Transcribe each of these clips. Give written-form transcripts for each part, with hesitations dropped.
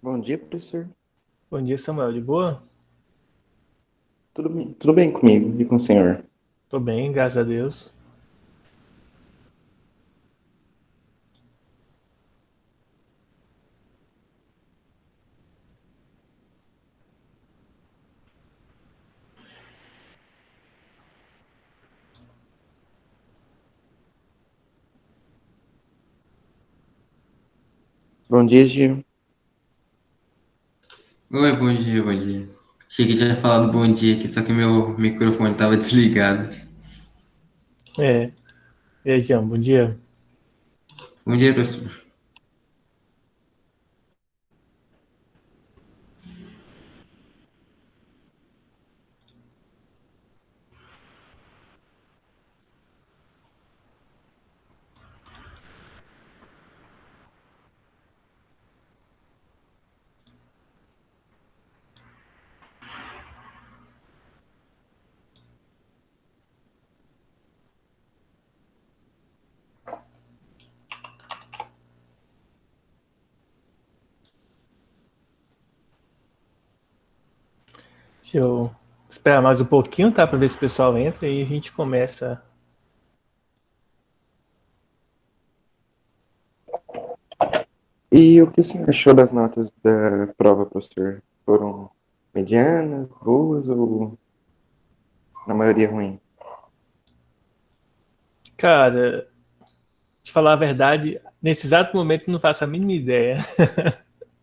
Bom dia, professor. Bom dia, Samuel. De boa? Tudo bem comigo e com o senhor? Tô bem, graças a Deus. Bom dia, Gil. Oi, bom dia, bom dia. Achei que tinha falado bom dia aqui, só que meu microfone estava desligado. É, e aí, Jean, bom dia. Bom dia, professor. Deixa eu esperar mais um pouquinho, tá? Pra ver se o pessoal entra e a gente começa. E o que o senhor achou das notas da prova, professor? Foram medianas, boas ou na maioria ruim? Cara, te falar a verdade, nesse exato momento eu não faço a mínima ideia.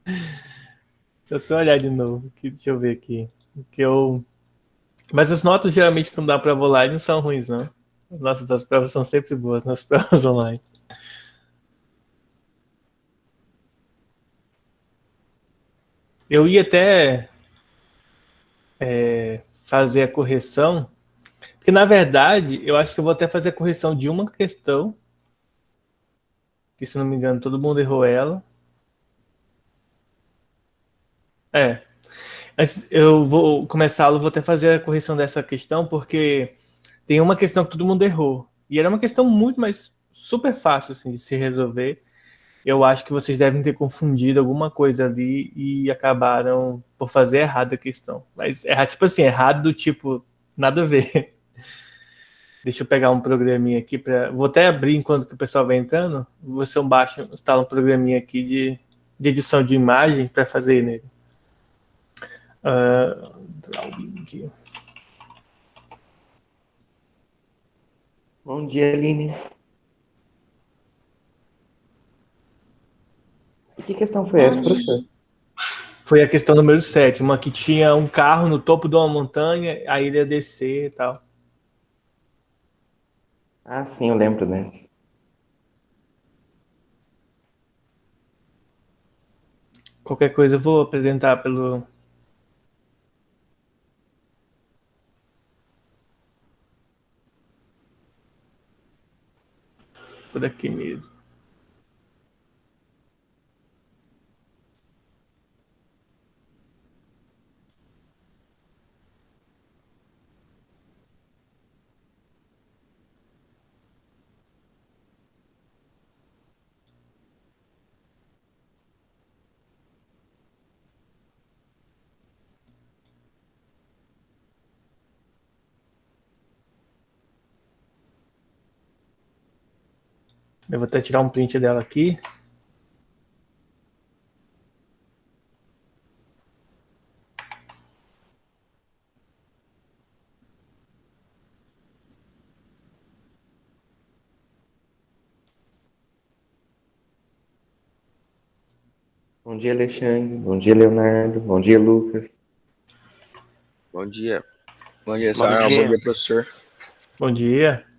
Deixa eu só olhar de novo. Deixa eu ver aqui. Que eu... Mas as notas geralmente quando dá prova online não são ruins, não. As notas das provas são sempre boas nas provas online. Eu ia até fazer a correção, porque na verdade eu acho que eu vou até fazer a correção de uma questão que se não me engano todo mundo errou ela. É, eu vou começá-lo, vou até fazer a correção dessa questão, porque tem uma questão que todo mundo errou. E era uma questão muito mais super fácil assim, de se resolver. Eu acho que vocês devem ter confundido alguma coisa ali e acabaram por fazer errado a questão. Mas errar, tipo assim, errado do tipo, nada a ver. Deixa eu pegar um programinha aqui para. Vou até abrir enquanto que o pessoal vai entrando. Você baixa, instala um programinha aqui de edição de imagem para fazer nele. Drawing. Bom dia, Aline. E que questão foi Bom essa, professor? dia. Foi a questão número 7, uma que tinha um carro no topo de uma montanha, aí ele ia descer e tal. Ah, sim, eu lembro dessa. Qualquer coisa eu vou apresentar por aqui mesmo. Eu vou até tirar um print dela aqui. Bom dia, Alexandre. Bom dia, Leonardo. Bom dia, Lucas. Bom dia. Bom dia, Bom Samuel. Bom dia. dia, professor. Bom dia.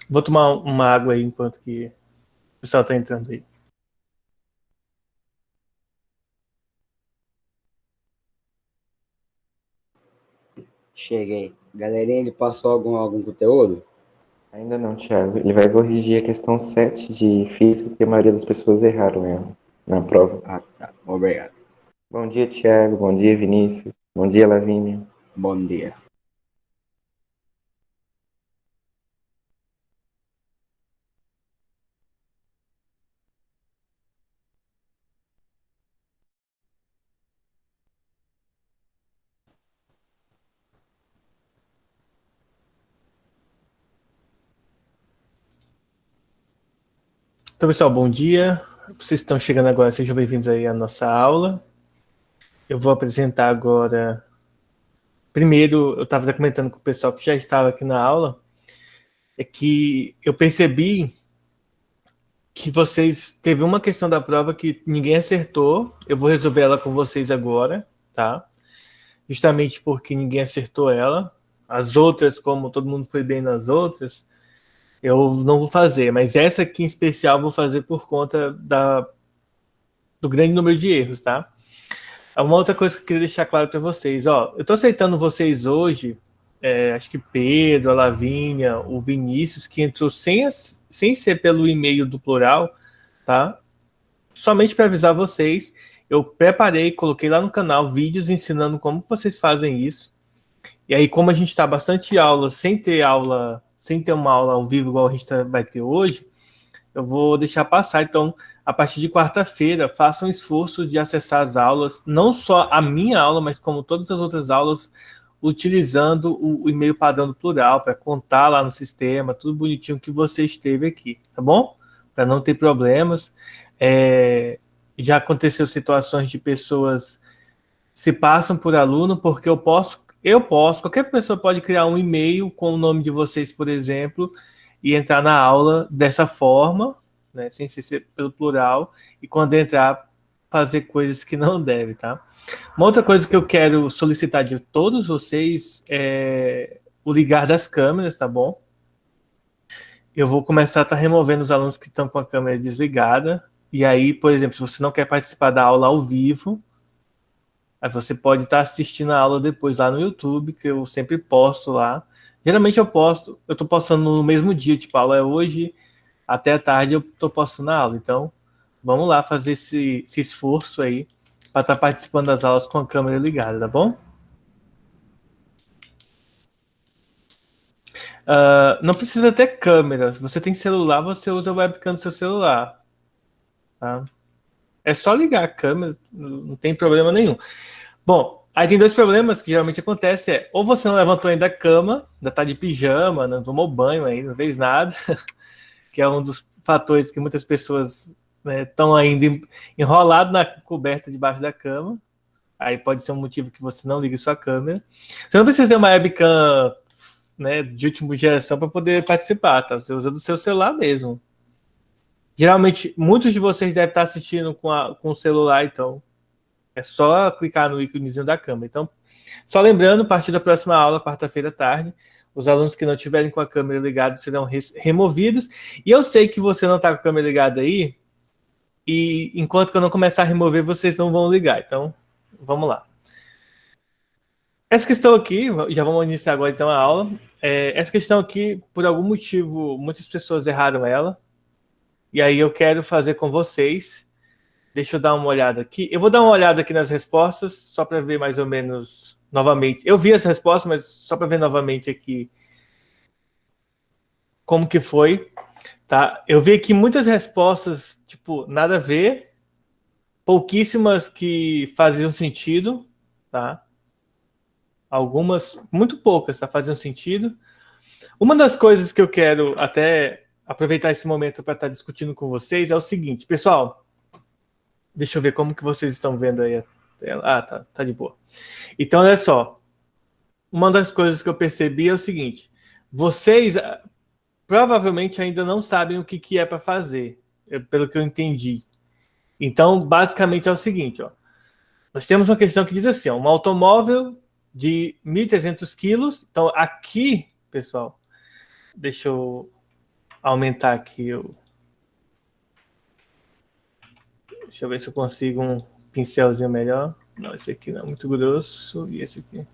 Vou tomar uma água aí enquanto que o pessoal está entrando aí. Cheguei. Galerinha, ele passou algum conteúdo? Ainda não, Thiago. Ele vai corrigir a questão 7 de física, que a maioria das pessoas erraram ela na prova. Ah, tá. Obrigado. Bom dia, Thiago. Bom dia, Vinícius. Bom dia, Lavínia. Bom dia. Então, pessoal, bom dia. Vocês estão chegando agora, sejam bem-vindos aí à nossa aula. Eu vou apresentar agora. Primeiro, eu estava comentando com o pessoal que já estava aqui na aula, é que eu percebi que vocês teve uma questão da prova que ninguém acertou. Eu vou resolver ela com vocês agora, tá? Justamente porque ninguém acertou ela. As outras, como todo mundo foi bem nas outras, eu não vou fazer, mas essa aqui em especial eu vou fazer por conta do grande número de erros, tá? Uma outra coisa que eu queria deixar claro para vocês, ó, eu tô aceitando vocês hoje, acho que Pedro, a Lavínia, o Vinícius, que entrou sem ser pelo e-mail do plural, tá? Somente para avisar vocês, eu preparei, coloquei lá no canal vídeos ensinando como vocês fazem isso. E aí, como a gente está bastante aula, sem ter uma aula ao vivo igual a gente vai ter hoje, eu vou deixar passar. Então, a partir de quarta-feira, façam um esforço de acessar as aulas, não só a minha aula, mas como todas as outras aulas, utilizando o e-mail padrão do plural, para contar lá no sistema, tudo bonitinho que você esteve aqui, tá bom? Para não ter problemas. Já aconteceu situações de pessoas se passam por aluno, porque eu posso, qualquer pessoa pode criar um e-mail com o nome de vocês, por exemplo, e entrar na aula dessa forma, né, sem ser pelo plural, e quando entrar, fazer coisas que não deve, tá? Uma outra coisa que eu quero solicitar de todos vocês é o ligar das câmeras, tá bom? Eu vou começar a estar removendo os alunos que estão com a câmera desligada, e aí, por exemplo, se você não quer participar da aula ao vivo, aí você pode estar assistindo a aula depois lá no YouTube, que eu sempre posto lá. Geralmente eu estou postando no mesmo dia, tipo, a aula é hoje, até a tarde eu estou postando a aula. Então, vamos lá fazer esse esforço aí para estar participando das aulas com a câmera ligada, tá bom? Não precisa ter câmera. Se você tem celular, você usa a webcam do seu celular. Tá? É só ligar a câmera, não tem problema nenhum. Bom, aí tem dois problemas que geralmente acontecem. Ou você não levantou ainda da cama, ainda tá de pijama, não tomou banho ainda, não fez nada, que é um dos fatores que muitas pessoas estão ainda enrolados na coberta debaixo da cama. Aí pode ser um motivo que você não ligue sua câmera. Você não precisa ter uma webcam de última geração para poder participar, tá? Você usa do seu celular mesmo. Geralmente, muitos de vocês devem estar assistindo com o celular, então é só clicar no íconezinho da câmera. Então, só lembrando, a partir da próxima aula, quarta-feira à tarde, os alunos que não tiverem com a câmera ligada serão removidos. E eu sei que você não está com a câmera ligada aí, e enquanto que eu não começar a remover, vocês não vão ligar. Então, vamos lá. Essa questão aqui, já vamos iniciar agora então a aula. Essa questão aqui, por algum motivo, muitas pessoas erraram ela. E aí eu quero fazer com vocês. Deixa eu dar uma olhada aqui. Eu vou dar uma olhada aqui nas respostas, só para ver mais ou menos novamente. Eu vi essa resposta, mas só para ver novamente aqui como que foi. Tá? Eu vi aqui muitas respostas, tipo, nada a ver. Pouquíssimas que faziam sentido. Tá? Algumas, muito poucas, tá? Faziam sentido. Uma das coisas que eu quero até aproveitar esse momento para estar discutindo com vocês é o seguinte, pessoal. Deixa eu ver como que vocês estão vendo aí a tela. Ah, tá de boa. Então, olha só. Uma das coisas que eu percebi é o seguinte. Vocês provavelmente ainda não sabem o que é para fazer, pelo que eu entendi. Então, basicamente é o seguinte, ó. Nós temos uma questão que diz assim, ó, um automóvel de 1.300 quilos. Então, aqui, pessoal, deixa eu aumentar aqui. Deixa eu ver se eu consigo um pincelzinho melhor. Não, esse aqui não é muito grosso. E esse aqui.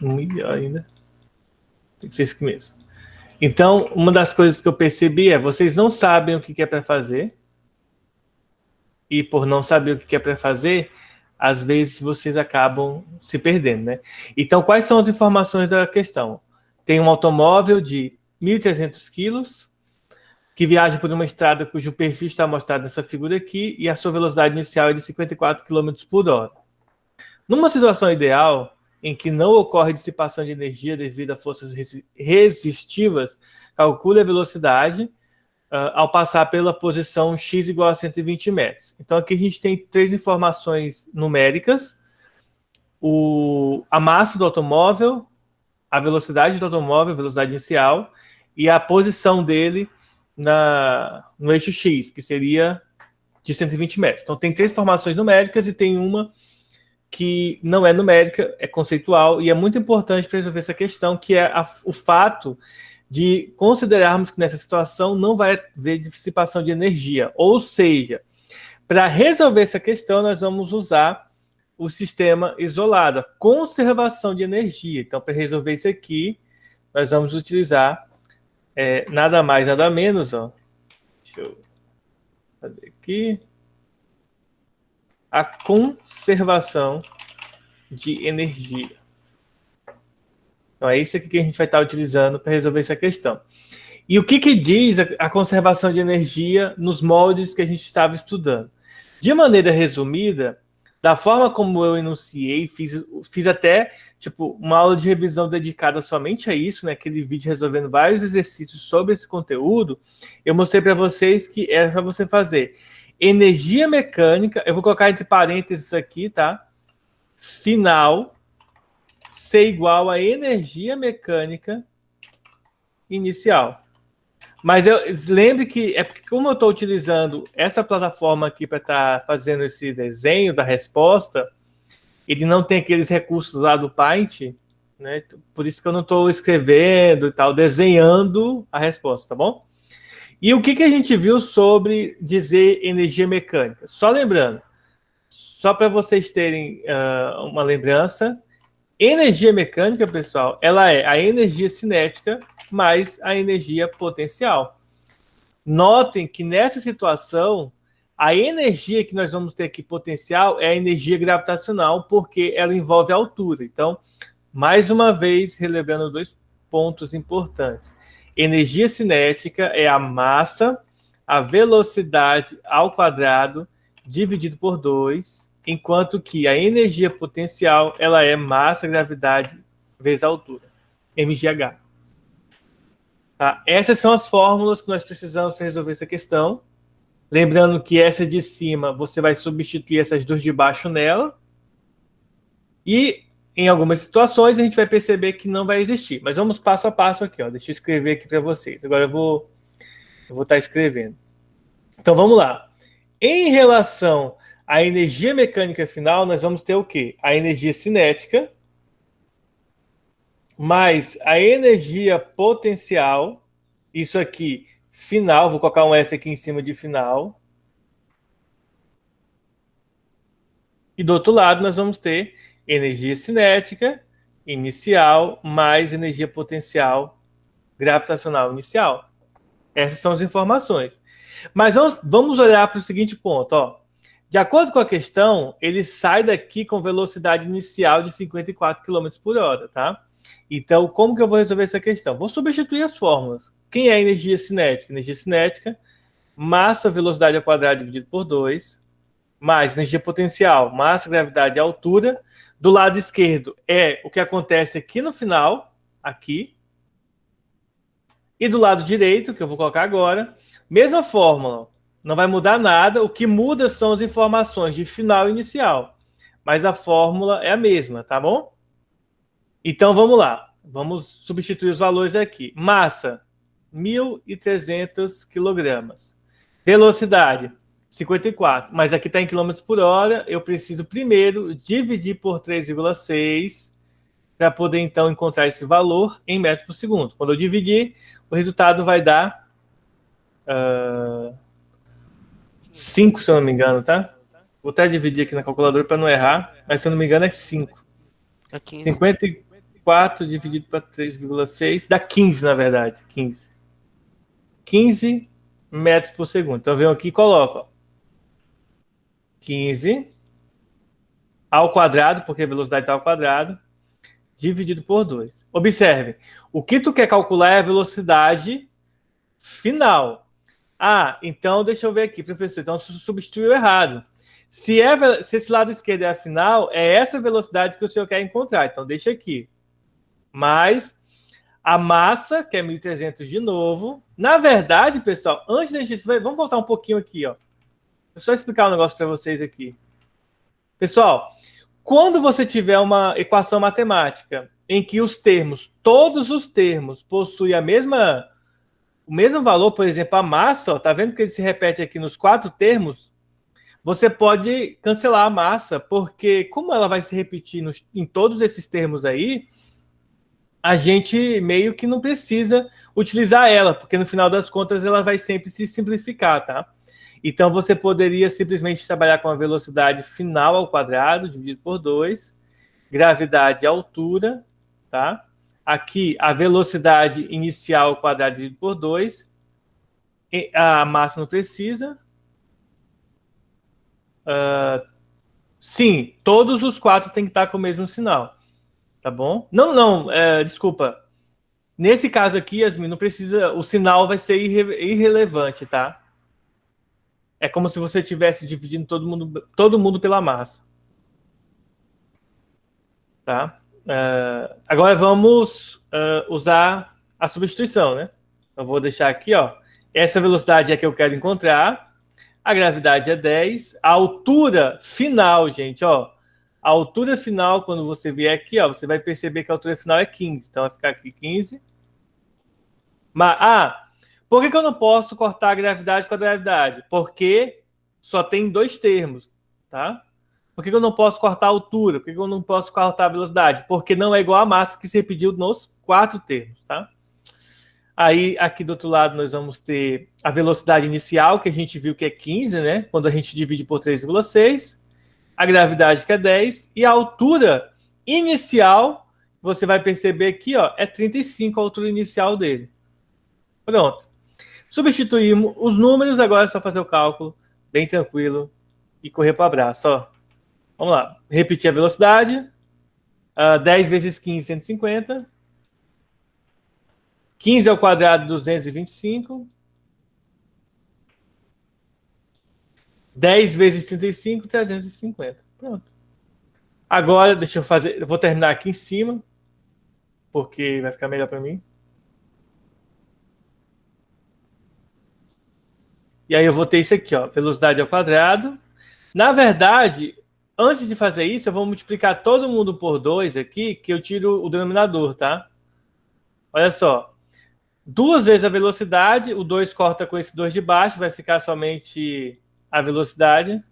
Melhor ainda. Tem que ser isso aqui mesmo. Então, uma das coisas que eu percebi é vocês não sabem o que é para fazer. E por não saber o que é para fazer, às vezes vocês acabam se perdendo, né? Então, quais são as informações da questão? Tem um automóvel de 1.300 quilos que viaja por uma estrada cujo perfil está mostrado nessa figura aqui e a sua velocidade inicial é de 54 km por hora. Numa situação ideal, em que não ocorre dissipação de energia devido a forças resistivas, calcule a velocidade ao passar pela posição x igual a 120 metros. Então, aqui a gente tem 3 informações numéricas. A massa do automóvel, a velocidade do automóvel, a velocidade inicial, e a posição dele no eixo x, que seria de 120 metros. Então, tem 3 informações numéricas e tem uma que não é numérica, é conceitual, e é muito importante para resolver essa questão, que é o fato de considerarmos que nessa situação não vai haver dissipação de energia. Ou seja, para resolver essa questão, nós vamos usar o sistema isolado, a conservação de energia. Então, para resolver isso aqui, nós vamos utilizar nada mais, nada menos, ó. Deixa eu fazer aqui. A conservação de energia. Então, é isso aqui que a gente vai estar utilizando para resolver essa questão. E o que diz a conservação de energia nos moldes que a gente estava estudando? De maneira resumida, da forma como eu enunciei, fiz até uma aula de revisão dedicada somente a isso, né? Aquele vídeo resolvendo vários exercícios sobre esse conteúdo. Eu mostrei para vocês que era para você fazer energia mecânica, eu vou colocar entre parênteses aqui, tá? Final ser igual a energia mecânica inicial. Mas lembre que é porque como eu estou utilizando essa plataforma aqui para estar fazendo esse desenho da resposta, ele não tem aqueles recursos lá do Paint, né? Por isso que eu não estou escrevendo e tal, desenhando a resposta, tá bom? E o que a gente viu sobre dizer energia mecânica? Só lembrando, só para vocês terem uma lembrança, energia mecânica, pessoal, ela é a energia cinética mais a energia potencial. Notem que nessa situação, a energia que nós vamos ter aqui potencial é a energia gravitacional, porque ela envolve a altura. Então, mais uma vez, relembrando 2 pontos importantes. Energia cinética é a massa, a velocidade ao quadrado, dividido por 2, enquanto que a energia potencial ela é massa, gravidade, vezes a altura, mgh. Tá? Essas são as fórmulas que nós precisamos para resolver essa questão. Lembrando que essa de cima, você vai substituir essas 2 de baixo nela. E em algumas situações a gente vai perceber que não vai existir. Mas vamos passo a passo aqui, ó. Deixa eu escrever aqui para vocês. Agora eu vou estar escrevendo. Então vamos lá. Em relação à energia mecânica final, nós vamos ter o quê? A energia cinética mais a energia potencial. Isso aqui, final. Vou colocar um F aqui em cima de final. E do outro lado nós vamos ter energia cinética inicial mais energia potencial gravitacional inicial. Essas são as informações. Mas vamos olhar para o seguinte ponto. Ó. De acordo com a questão, ele sai daqui com velocidade inicial de 54 km por hora. Tá? Então, como que eu vou resolver essa questão? Vou substituir as fórmulas. Quem é a energia cinética? Energia cinética, massa, velocidade ao quadrado dividido por 2, mais energia potencial, massa, gravidade e altura. Do lado esquerdo é o que acontece aqui no final, aqui. E do lado direito, que eu vou colocar agora, mesma fórmula, não vai mudar nada. O que muda são as informações de final e inicial. Mas a fórmula é a mesma, tá bom? Então vamos lá. Vamos substituir os valores aqui. Massa, 1.300 kg. Velocidade, 54, mas aqui está em quilômetros por hora, eu preciso primeiro dividir por 3,6 para poder então encontrar esse valor em metros por segundo. Quando eu dividir, o resultado vai dar 5, se eu não me engano, tá? Vou até dividir aqui na calculadora para não errar, mas se eu não me engano é 5. É 15. 4 dividido para 3,6 dá 15, na verdade. 15 metros por segundo. Então, eu venho aqui e coloco, ó, 15 ao quadrado, porque a velocidade está ao quadrado, dividido por 2. Observe, o que tu quer calcular é a velocidade final. Ah, então deixa eu ver aqui, professor. Então, substituiu errado. Se esse lado esquerdo é a final, é essa velocidade que o senhor quer encontrar. Então, deixa aqui. Mas a massa, que é 1.300 de novo. Na verdade, pessoal, antes da gente... Vamos voltar um pouquinho aqui, ó. Vou só explicar um negócio para vocês aqui. Pessoal, quando você tiver uma equação matemática em que todos os termos possuem o mesmo valor, por exemplo, a massa, ó, tá vendo que ele se repete aqui nos 4 termos? Você pode cancelar a massa, porque como ela vai se repetir em todos esses termos aí, a gente meio que não precisa utilizar ela, porque no final das contas ela vai sempre se simplificar, tá? Então você poderia simplesmente trabalhar com a velocidade final ao quadrado, dividido por 2, gravidade e altura, tá? Aqui a velocidade inicial ao quadrado dividido por 2, a massa não precisa. Sim, todos os 4 têm que estar com o mesmo sinal. Tá bom? Não, desculpa. Nesse caso aqui, Yasmin, não precisa. O sinal vai ser irrelevante, tá? É como se você estivesse dividindo todo mundo pela massa. Tá? Agora vamos usar a substituição, né? Eu vou deixar aqui, ó. Essa velocidade é que eu quero encontrar. A gravidade é 10. A altura final, gente, ó. A altura final, quando você vier aqui, ó, você vai perceber que a altura final é 15. Então, vai ficar aqui 15. Mas, por que eu não posso cortar a gravidade com a gravidade? Porque só tem 2 termos, tá? Por que eu não posso cortar a altura? Por que eu não posso cortar a velocidade? Porque não é igual a massa que se repetiu nos 4 termos, tá? Aí, aqui do outro lado, nós vamos ter a velocidade inicial, que a gente viu que é 15, né? Quando a gente divide por 3,6. A gravidade, que é 10. E a altura inicial, você vai perceber aqui, ó, é 35 a altura inicial dele. Pronto. Substituímos os números, agora é só fazer o cálculo, bem tranquilo, e correr para o abraço, ó. Vamos lá. Repetir a velocidade. 10 vezes 15, 150. 15 ao quadrado, 225. 10 vezes 35, 350. Pronto. Agora, deixa eu fazer... Eu vou terminar aqui em cima, porque vai ficar melhor para mim. E aí eu vou ter isso aqui, ó. Velocidade ao quadrado. Na verdade, antes de fazer isso, eu vou multiplicar todo mundo por 2 aqui, que eu tiro o denominador, tá? Olha só. 2 vezes a velocidade, o 2 corta com esse 2 de baixo, vai ficar somente a velocidade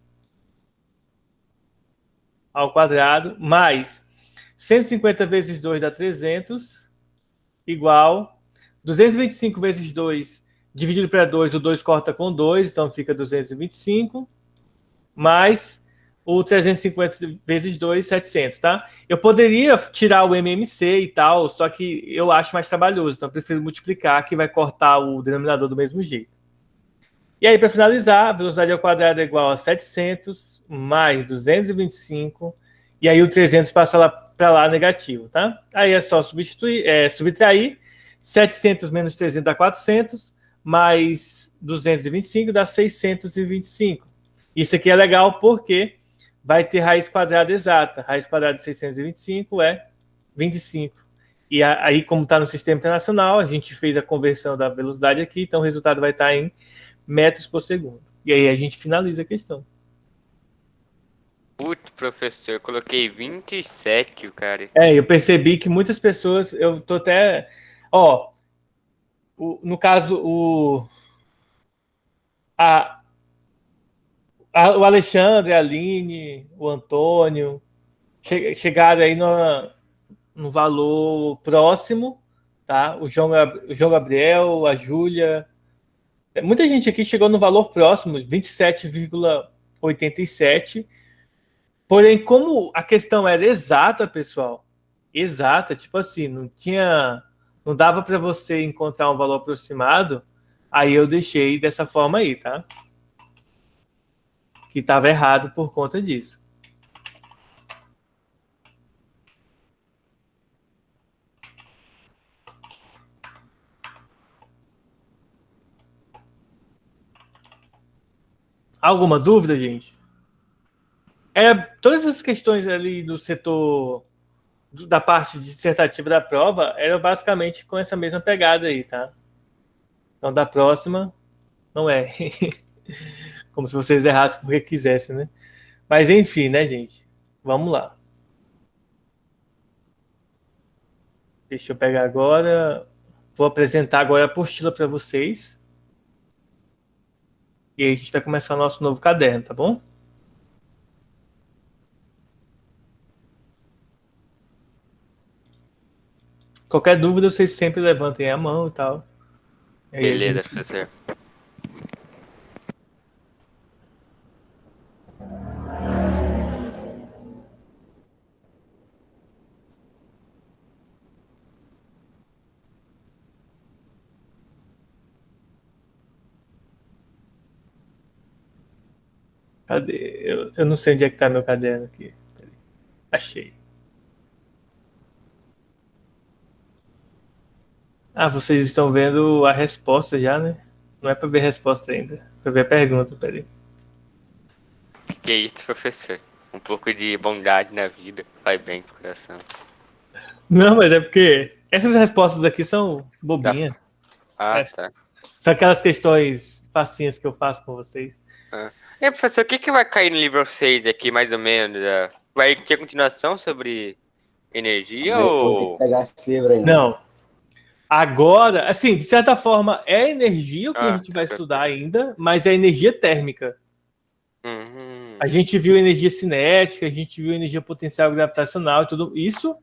ao quadrado, mais 150 vezes 2 dá 300, igual 225 vezes 2 dividido para 2, o 2 corta com 2, então fica 225, mais o 350 vezes 2, 700, tá? Eu poderia tirar o MMC e tal, só que eu acho mais trabalhoso, então eu prefiro multiplicar, que vai cortar o denominador do mesmo jeito. E aí, para finalizar, a velocidade ao quadrado é igual a 700 mais 225, e aí o 300 passa para lá negativo, tá? Aí é só subtrair, 700 menos 300 dá 400, mais 225 dá 625. Isso aqui é legal porque vai ter raiz quadrada exata. Raiz quadrada de 625 é 25. E aí, como está no sistema internacional, a gente fez a conversão da velocidade aqui, então o resultado vai estar em metros por segundo. E aí a gente finaliza a questão. Putz, professor, eu coloquei 27, cara. Eu percebi que muitas pessoas, eu tô até... Ó, no caso, o Alexandre, a Aline, o Antônio, chegaram aí no valor próximo, tá? O João Gabriel, a Júlia, muita gente aqui chegou no valor próximo, 27,87. Porém, como a questão era exata, pessoal, exata, tipo assim, não dava para você encontrar um valor aproximado, aí eu deixei dessa forma aí, tá? Que estava errado por conta disso. Alguma dúvida, gente? Todas essas questões ali do setor da parte dissertativa da prova eram basicamente com essa mesma pegada aí, tá? Então, da próxima, não é. Como se vocês errassem porque quisessem, né? Mas enfim, né, gente? Vamos lá. Deixa eu pegar agora. Vou apresentar agora a apostila para vocês. E aí a gente vai começar o nosso novo caderno, tá bom? Qualquer dúvida, vocês sempre levantem a mão e tal. E aí a Beleza, gente- professor. Cadê? Eu não sei onde é que tá meu caderno aqui. Achei. Ah, vocês estão vendo a resposta já, né? Não é para ver a resposta ainda. É para ver a pergunta, peraí. Que isso, professor? Um pouco de bondade na vida faz bem pro coração. Não, mas é porque essas respostas aqui são bobinhas. Ah, É. tá. São aquelas questões facinhas que eu faço com vocês. E professor, o que que vai cair no livro 6 aqui, mais ou menos? Vai ter continuação sobre energia Eu vou ter que ou... pegar esse livro aí. Não. Agora, assim, de certa forma, é energia o que a Ah, gente vai tá. estudar ainda, mas é energia térmica. Uhum. A gente viu energia cinética, a gente viu energia potencial gravitacional e tudo isso,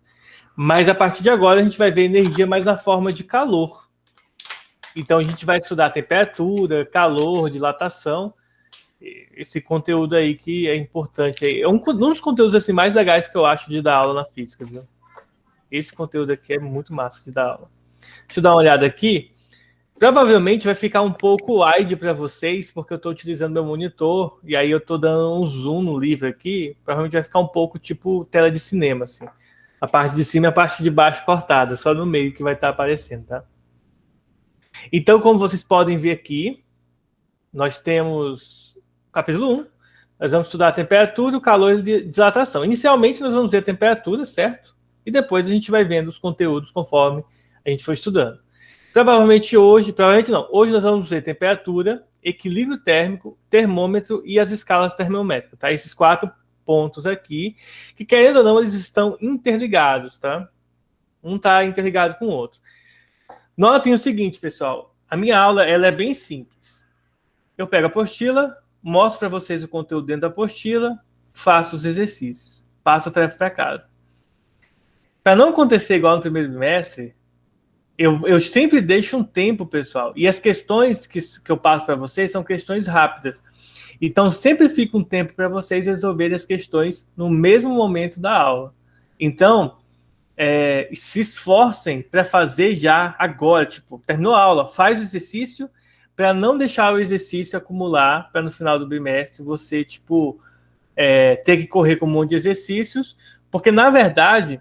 mas a partir de agora a gente vai ver energia mais na forma de calor. Então a gente vai estudar temperatura, calor, dilatação, esse conteúdo aí que é importante. É um dos conteúdos assim, mais legais que eu acho de dar aula na física, viu? Esse conteúdo aqui é muito massa de dar aula. Deixa eu dar uma olhada aqui. Provavelmente vai ficar um pouco wide para vocês, porque eu estou utilizando meu monitor e aí eu estou dando um zoom no livro aqui. Provavelmente vai ficar um pouco tipo tela de cinema, assim. A parte de cima e a parte de baixo cortada, só no meio que vai estar aparecendo, tá? Então, como vocês podem ver aqui, nós temos capítulo 1. Nós vamos estudar a temperatura, o calor e dilatação. Inicialmente, nós vamos ver a temperatura, certo? E depois a gente vai vendo os conteúdos conforme a gente for estudando. Provavelmente não. Hoje nós vamos ver temperatura, equilíbrio térmico, termômetro e as escalas termométricas, tá? Esses 4 pontos aqui, que querendo ou não, eles estão interligados, tá? Um está interligado com o outro. Notem o seguinte, pessoal. A minha aula, ela é bem simples. Eu pego a apostila, mostro para vocês o conteúdo dentro da apostila, faço os exercícios, passo a tarefa para casa. Para não acontecer igual no primeiro bimestre, eu sempre deixo um tempo, pessoal. E as questões que eu passo para vocês são questões rápidas. Então, sempre fica um tempo para vocês resolverem as questões no mesmo momento da aula. Então, se esforcem para fazer já agora. Tipo, terminou a aula, faz o exercício para não deixar o exercício acumular para no final do bimestre você, tipo, ter que correr com um monte de exercícios. Porque, na verdade,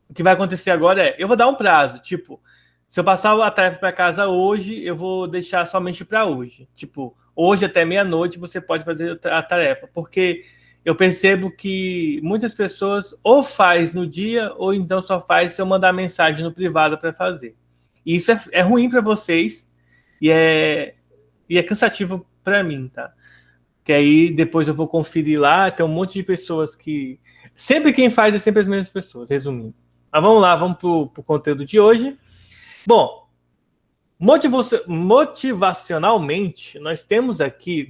o que vai acontecer agora eu vou dar um prazo, tipo, se eu passar a tarefa para casa hoje, eu vou deixar somente para hoje. Tipo, hoje até meia-noite você pode fazer a tarefa, porque eu percebo que muitas pessoas ou faz no dia ou então só faz se eu mandar mensagem no privado para fazer. E isso é ruim para vocês e é cansativo para mim, tá? Que aí depois eu vou conferir lá, tem um monte de pessoas que... Sempre quem faz é sempre as mesmas pessoas, resumindo. Mas vamos lá, vamos para o conteúdo de hoje. Bom, motivacionalmente, nós temos aqui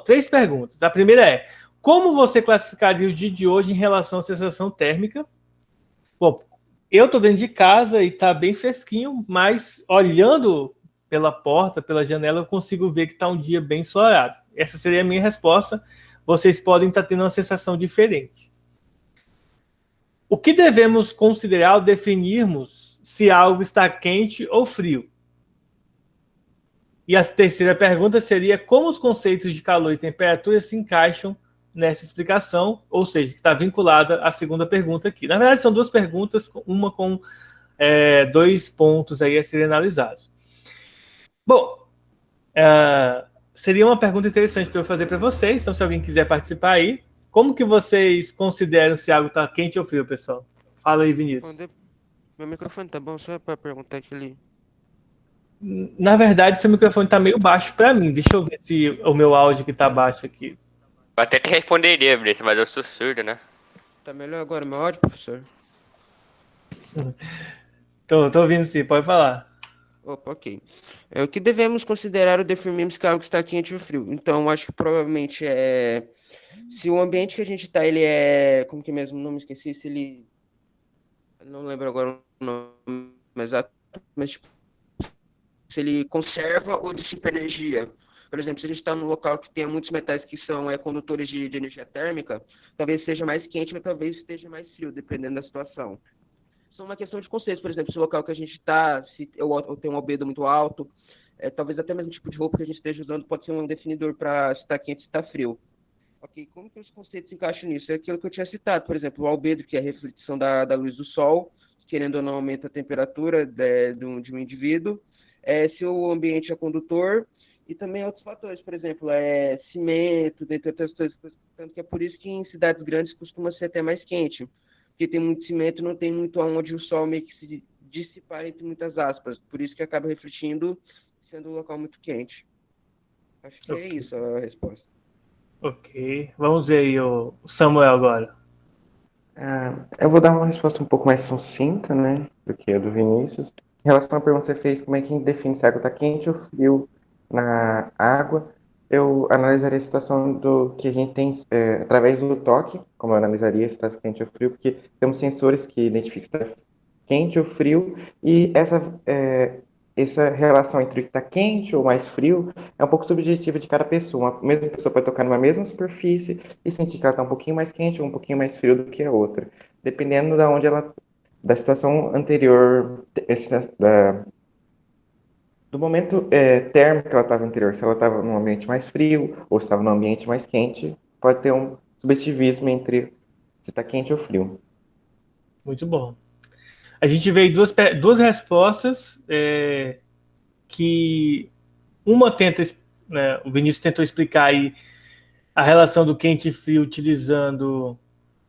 três perguntas. A primeira é, como você classificaria o dia de hoje em relação à sensação térmica? Bom, eu estou dentro de casa e está bem fresquinho, mas olhando pela porta, pela janela, eu consigo ver que está um dia bem ensolarado. Essa seria a minha resposta. Vocês podem estar tendo uma sensação diferente. O que devemos considerar ao definirmos se algo está quente ou frio? E a terceira pergunta seria como os conceitos de calor e temperatura se encaixam nessa explicação, ou seja, que está vinculada à segunda pergunta aqui. Na verdade, são duas perguntas, uma com 2 pontos aí a serem analisados. Bom, seria uma pergunta interessante para eu fazer para vocês, então se alguém quiser participar aí, como que vocês consideram se algo está quente ou frio, pessoal? Fala aí, Vinícius. Meu microfone tá bom só para perguntar aquele. Na verdade, seu microfone está meio baixo para mim. Deixa eu ver se o meu áudio que está baixo aqui. Eu até te responderia, Vinícius, mas eu sou surdo, né? Tá melhor agora meu áudio, professor? Tô ouvindo sim, pode falar. Opa, ok. O que devemos considerar ao definirmos que algo está quente ou frio? Então, acho que provavelmente se o ambiente que a gente está, ele é, como que é mesmo, não me esqueci, se ele, eu não lembro agora o nome exato, mas tipo, se ele conserva ou dissipa energia. Por exemplo, se a gente está num local que tem muitos metais que são condutores de energia térmica, talvez seja mais quente, mas talvez esteja mais frio, dependendo da situação. Isso é uma questão de conceitos, por exemplo, se o local que a gente está, se eu tenho um albedo muito alto, talvez até mesmo o tipo de roupa que a gente esteja usando pode ser um definidor para se está quente, se está frio. Ok, como que os conceitos se encaixam nisso? É aquilo que eu tinha citado, por exemplo, o albedo, que é a reflexão da luz do sol, querendo ou não aumenta a temperatura de um indivíduo, se o ambiente é condutor, e também outros fatores, por exemplo, cimento, dentre outras coisas, tanto que é por isso que em cidades grandes costuma ser até mais quente, porque tem muito cimento, não tem muito aonde o sol meio que se dissipar entre muitas aspas, por isso que acaba refletindo, sendo um local muito quente. Acho que é isso a resposta. Ok, vamos ver aí o Samuel agora. Eu vou dar uma resposta um pouco mais sucinta, né, do que a do Vinícius. Em relação à pergunta que você fez, como é que define se a água está quente ou frio na água, eu analisaria a situação do que a gente tem através do toque, como eu analisaria se está quente ou frio, porque temos sensores que identificam se está quente ou frio, e essa relação entre estar quente ou mais frio é um pouco subjetiva de cada pessoa. Uma mesma pessoa pode tocar numa mesma superfície e sentir que ela está um pouquinho mais quente ou um pouquinho mais frio do que a outra, dependendo da situação anterior, do momento térmico que ela estava anterior. Se ela estava num ambiente mais frio ou se estava num ambiente mais quente, pode ter um subjetivismo entre se está quente ou frio. Muito bom. A gente veio duas respostas que uma tenta, né, o Vinícius tentou explicar aí a relação do quente e frio utilizando,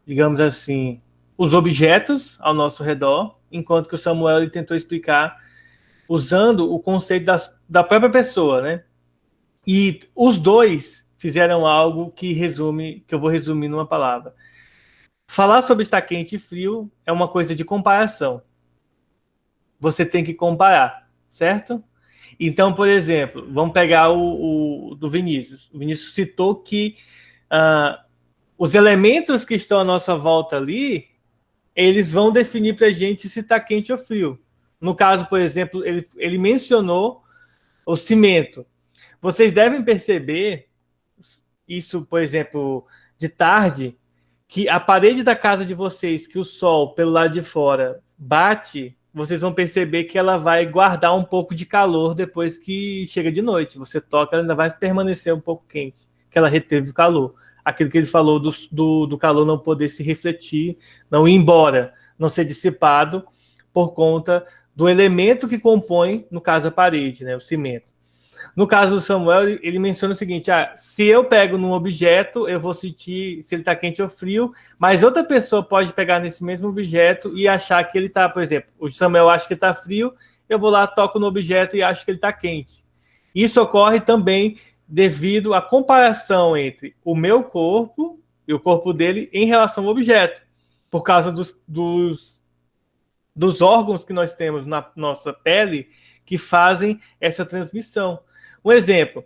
digamos assim, os objetos ao nosso redor, enquanto que o Samuel ele tentou explicar usando o conceito da própria pessoa, né? E os dois fizeram algo que eu vou resumir numa palavra. Falar sobre estar quente e frio é uma coisa de comparação. Você tem que comparar, certo? Então, por exemplo, vamos pegar o do Vinícius. O Vinícius citou que os elementos que estão à nossa volta ali, eles vão definir para a gente se está quente ou frio. No caso, por exemplo, ele mencionou o cimento. Vocês devem perceber isso, por exemplo, de tarde, que a parede da casa de vocês, que o sol pelo lado de fora bate, vocês vão perceber que ela vai guardar um pouco de calor depois que chega de noite. Você toca, ela ainda vai permanecer um pouco quente, que ela reteve o calor. Aquilo que ele falou do calor não poder se refletir, não ir embora, não ser dissipado por conta do elemento que compõe, no caso, a parede, né, o cimento. No caso do Samuel, ele menciona o seguinte: se eu pego num objeto, eu vou sentir se ele está quente ou frio, mas outra pessoa pode pegar nesse mesmo objeto e achar que ele está, por exemplo, o Samuel acha que está frio, eu vou lá, toco no objeto e acho que ele está quente. Isso ocorre também devido à comparação entre o meu corpo e o corpo dele em relação ao objeto, por causa dos órgãos que nós temos na nossa pele que fazem essa transmissão. Um exemplo,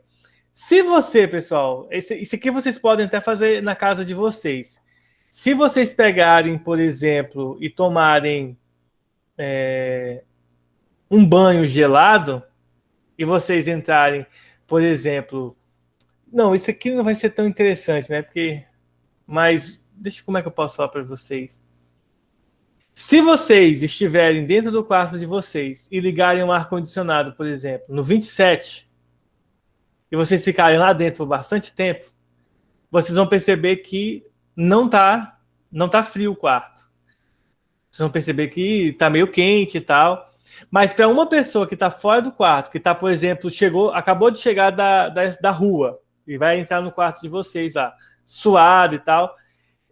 se você, pessoal, isso aqui vocês podem até fazer na casa de vocês. Se vocês pegarem, por exemplo, e tomarem um banho gelado, e vocês entrarem, por exemplo... Não, isso aqui não vai ser tão interessante, né? Mas, como é que eu posso falar para vocês? Se vocês estiverem dentro do quarto de vocês e ligarem um ar-condicionado, por exemplo, no 27, e vocês ficarem lá dentro por bastante tempo, vocês vão perceber que não tá frio o quarto. Vocês vão perceber que está meio quente e tal. Mas para uma pessoa que está fora do quarto, que está, por exemplo, acabou de chegar da rua e vai entrar no quarto de vocês lá, suado e tal,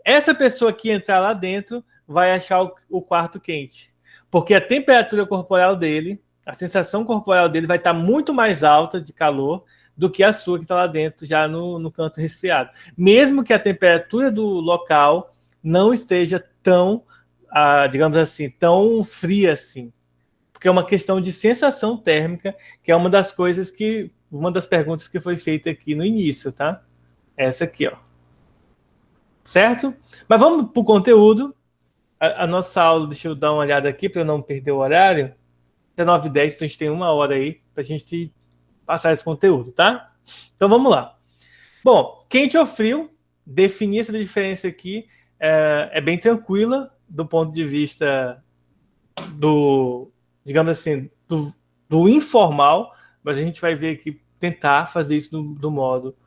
essa pessoa que entrar lá dentro vai achar o quarto quente. Porque a temperatura corporal dele, a sensação corporal dele vai estar muito mais alta de calor do que a sua que está lá dentro, já no canto resfriado. Mesmo que a temperatura do local não esteja tão, digamos assim, tão fria assim. Porque é uma questão de sensação térmica, que é uma das perguntas que foi feita aqui no início, tá? Essa aqui, ó. Certo? Mas vamos para o conteúdo. A nossa aula, deixa eu dar uma olhada aqui para eu não perder o horário. Até 9h10, então a gente tem 1 hora aí para a gente passar esse conteúdo, tá? Então vamos lá. Bom, quente ou frio, definir essa diferença aqui é bem tranquila do ponto de vista digamos assim, do informal, mas a gente vai ver aqui, tentar fazer isso do modo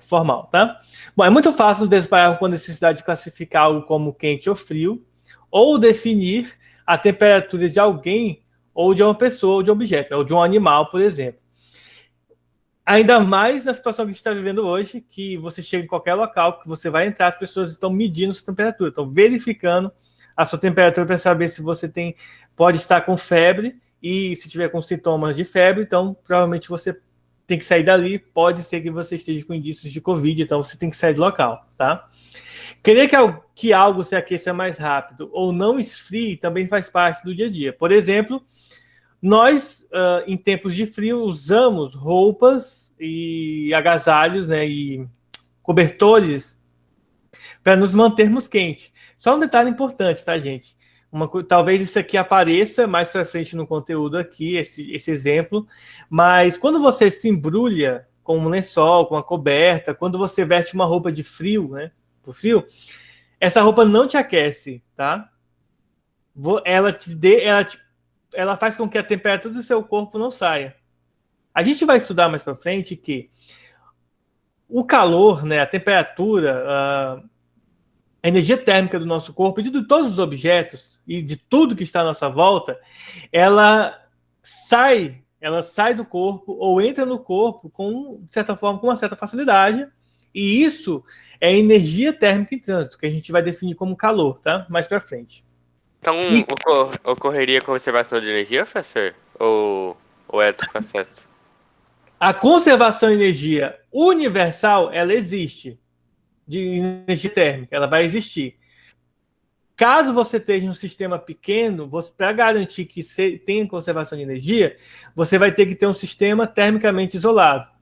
formal, tá? Bom, é muito fácil deparar com a necessidade de classificar algo como quente ou frio, ou definir a temperatura de alguém, ou de uma pessoa, ou de um objeto, ou de um animal, por exemplo. Ainda mais na situação que a gente está vivendo hoje, que você chega em qualquer local, que você vai entrar, as pessoas estão medindo sua temperatura, estão verificando a sua temperatura para saber se você pode estar com febre, e se tiver com sintomas de febre, então provavelmente você tem que sair dali, pode ser que você esteja com indícios de Covid, então você tem que sair do local, tá? Querer que algo se aqueça mais rápido ou não esfrie também faz parte do dia a dia. Por exemplo, nós, em tempos de frio, usamos roupas e agasalhos, né, e cobertores para nos mantermos quentes. Só um detalhe importante, tá, gente? Talvez isso aqui apareça mais para frente no conteúdo aqui, esse exemplo, mas quando você se embrulha com um lençol, com uma coberta, quando você veste uma roupa de frio, né, pro frio, essa roupa não te aquece, tá? Ela faz com que a temperatura do seu corpo não saia. A gente vai estudar mais para frente que o calor, né, a temperatura, a energia térmica do nosso corpo, e de todos os objetos e de tudo que está à nossa volta, ela sai do corpo ou entra no corpo de certa forma, com uma certa facilidade, e isso é energia térmica em trânsito, que a gente vai definir como calor, tá? Mais para frente. Então, ocorreria conservação de energia, professor? Ou é outro processo? A conservação de energia universal, ela existe, de energia térmica, ela vai existir. Caso você esteja em um sistema pequeno, para garantir que tenha conservação de energia, você vai ter que ter um sistema termicamente isolado.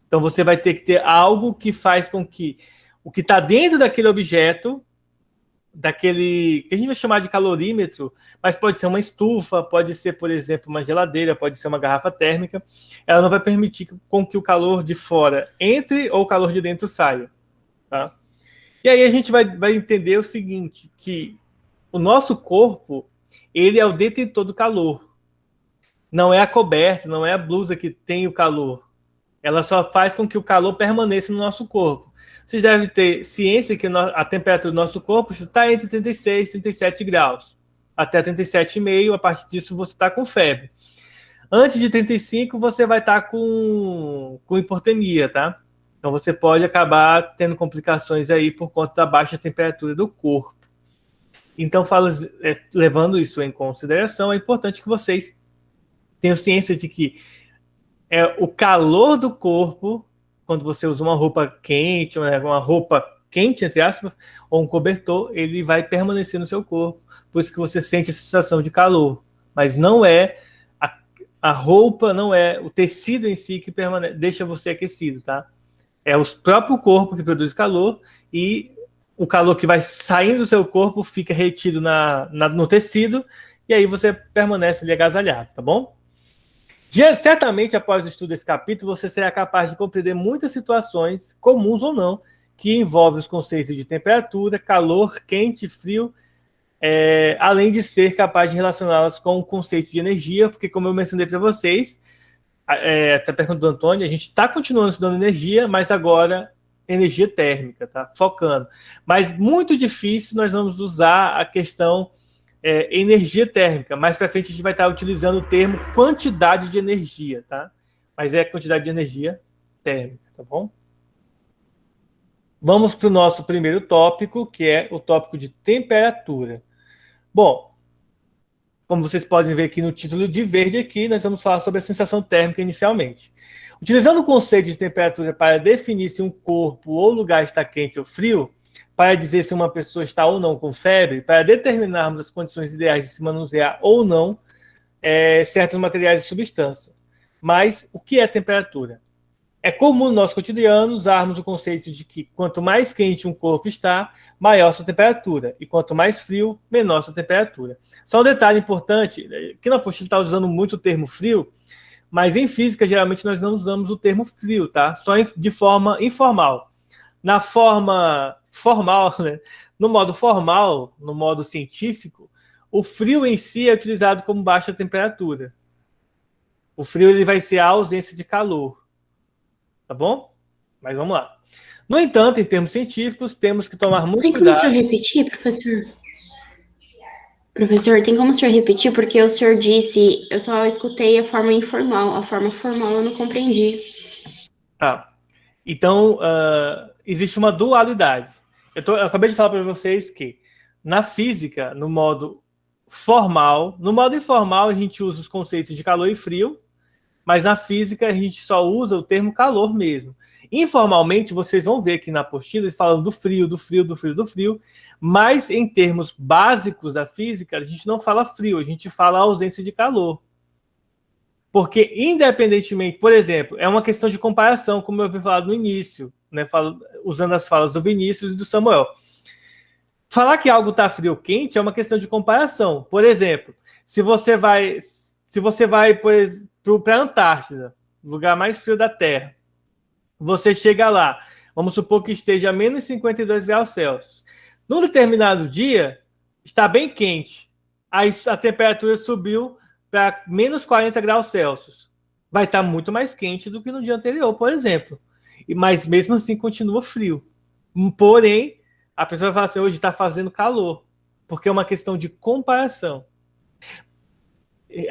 Então você vai ter que ter algo que faz com que o que está dentro daquele objeto, que a gente vai chamar de calorímetro, mas pode ser uma estufa, pode ser, por exemplo, uma geladeira, pode ser uma garrafa térmica, ela não vai permitir com que o calor de fora entre ou o calor de dentro saia. Tá? E aí a gente vai entender o seguinte, que o nosso corpo, ele é o detentor do calor. Não é a coberta, não é a blusa que tem o calor. Ela só faz com que o calor permaneça no nosso corpo. Vocês devem ter ciência que a temperatura do nosso corpo está entre 36 e 37 graus. Até 37,5, a partir disso você está com febre. Antes de 35, você vai estar com hipotermia, tá? Então você pode acabar tendo complicações aí por conta da baixa temperatura do corpo. Então, levando isso em consideração, é importante que vocês tenham ciência de que o calor do corpo, quando você usa uma roupa quente, uma roupa quente, entre aspas, ou um cobertor, ele vai permanecer no seu corpo. Por isso que você sente a sensação de calor. Mas não é a roupa, não é o tecido em si que deixa você aquecido, tá? É o próprio corpo que produz calor, e o calor que vai saindo do seu corpo fica retido no tecido, e aí você permanece ali agasalhado, tá bom? Certamente, após o estudo desse capítulo, você será capaz de compreender muitas situações, comuns ou não, que envolvem os conceitos de temperatura, calor, quente, frio, além de ser capaz de relacioná-las com o conceito de energia, porque, como eu mencionei para vocês, até a pergunta do Antônio, a gente está continuando estudando energia, mas agora energia térmica, tá? Focando. Mas muito difícil nós vamos usar a questão energia térmica. Mais para frente a gente vai estar utilizando o termo quantidade de energia, tá? Mas é quantidade de energia térmica, tá bom? Vamos para o nosso primeiro tópico, que é o tópico de temperatura. Bom, como vocês podem ver aqui no título de verde aqui, nós vamos falar sobre a sensação térmica inicialmente. Utilizando o conceito de temperatura para definir se um corpo ou lugar está quente ou frio, para dizer se uma pessoa está ou não com febre, para determinarmos as condições ideais de se manusear ou não certos materiais e substâncias. Mas o que é temperatura? É comum no nosso cotidiano usarmos o conceito de que quanto mais quente um corpo está, maior sua temperatura, e quanto mais frio, menor sua temperatura. Só um detalhe importante, que na apostila está usando muito o termo frio, mas em física, geralmente, nós não usamos o termo frio, tá? Só de forma informal. Na forma formal, né? No modo formal, no modo científico, o frio em si é utilizado como baixa temperatura. O frio ele vai ser a ausência de calor. Tá bom? Mas vamos lá. No entanto, em termos científicos, temos que tomar muito cuidado. Tem como o senhor repetir, professor? Professor, tem como o senhor repetir? Porque o senhor disse, eu só escutei a forma informal. A forma formal eu não compreendi. Tá. Então, existe uma dualidade. Eu acabei de falar para vocês que na física, no modo formal, no modo informal, a gente usa os conceitos de calor e frio, mas na física a gente só usa o termo calor mesmo. Informalmente, vocês vão ver aqui na apostila, eles falam do frio, do frio, do frio, do frio, mas em termos básicos da física, a gente não fala frio, a gente fala ausência de calor. Porque, independentemente, por exemplo, é uma questão de comparação, como eu havia falado no início, né, usando as falas do Vinícius e do Samuel. Falar que algo está frio ou quente é uma questão de comparação. Por exemplo, se você vai para a Antártida, lugar mais frio da Terra, você chega lá, vamos supor que esteja a menos 52 graus Celsius. Num determinado dia, está bem quente. Aí a temperatura subiu para menos 40 graus Celsius. Vai estar muito mais quente do que no dia anterior, por exemplo. Mas mesmo assim continua frio. Porém, a pessoa vai falar assim, hoje está fazendo calor. Porque é uma questão de comparação.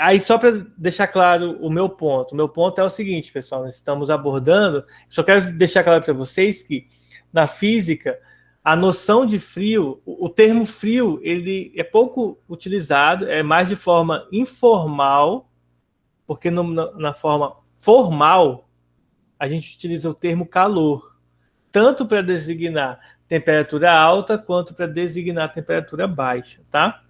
Aí, só para deixar claro o meu ponto é o seguinte, pessoal, nós estamos abordando, só quero deixar claro para vocês que na física, a noção de frio, o termo frio, ele é pouco utilizado, é mais de forma informal, porque na forma formal, a gente utiliza o termo calor, tanto para designar temperatura alta, quanto para designar temperatura baixa, tá?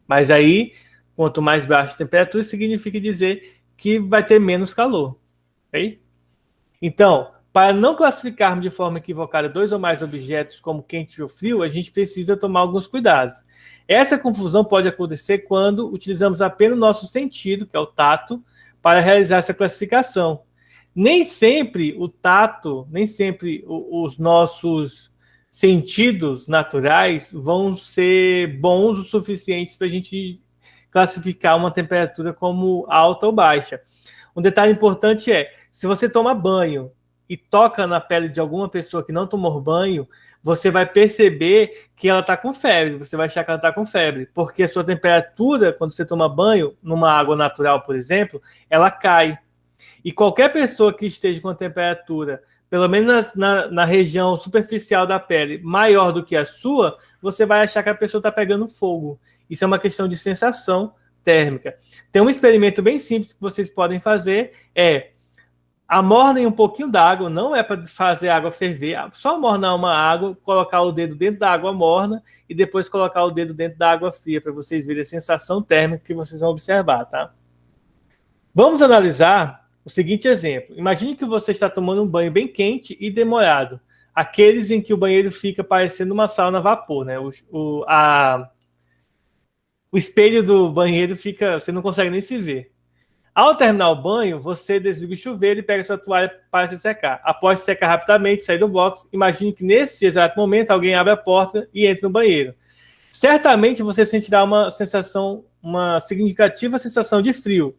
Mas aí, quanto mais baixa a temperatura, significa dizer que vai ter menos calor. Okay? Então, para não classificarmos de forma equivocada dois ou mais objetos como quente ou frio, a gente precisa tomar alguns cuidados. Essa confusão pode acontecer quando utilizamos apenas o nosso sentido, que é o tato, para realizar essa classificação. Nem sempre o tato, nem sempre os nossos sentidos naturais vão ser bons o suficientes para a gente classificar uma temperatura como alta ou baixa. Um detalhe importante é, se você toma banho e toca na pele de alguma pessoa que não tomou banho, você vai perceber que ela está com febre, você vai achar que ela está com febre, porque a sua temperatura, quando você toma banho, numa água natural, por exemplo, ela cai. E qualquer pessoa que esteja com a temperatura, pelo menos na região superficial da pele, maior do que a sua, você vai achar que a pessoa está pegando fogo. Isso é uma questão de sensação térmica. Tem um experimento bem simples que vocês podem fazer, amornem um pouquinho d'água, não é para fazer a água ferver, só amornar uma água, colocar o dedo dentro da água morna e depois colocar o dedo dentro da água fria, para vocês verem a sensação térmica que vocês vão observar, tá? Vamos analisar o seguinte exemplo. Imagine que você está tomando um banho bem quente e demorado. Aqueles em que o banheiro fica parecendo uma sauna a vapor, né? O espelho do banheiro fica... Você não consegue nem se ver. Ao terminar o banho, você desliga o chuveiro e pega sua toalha para se secar. Após se secar rapidamente, sair do box, imagine que nesse exato momento alguém abre a porta e entra no banheiro. certamente você sentirá uma significativa sensação de frio.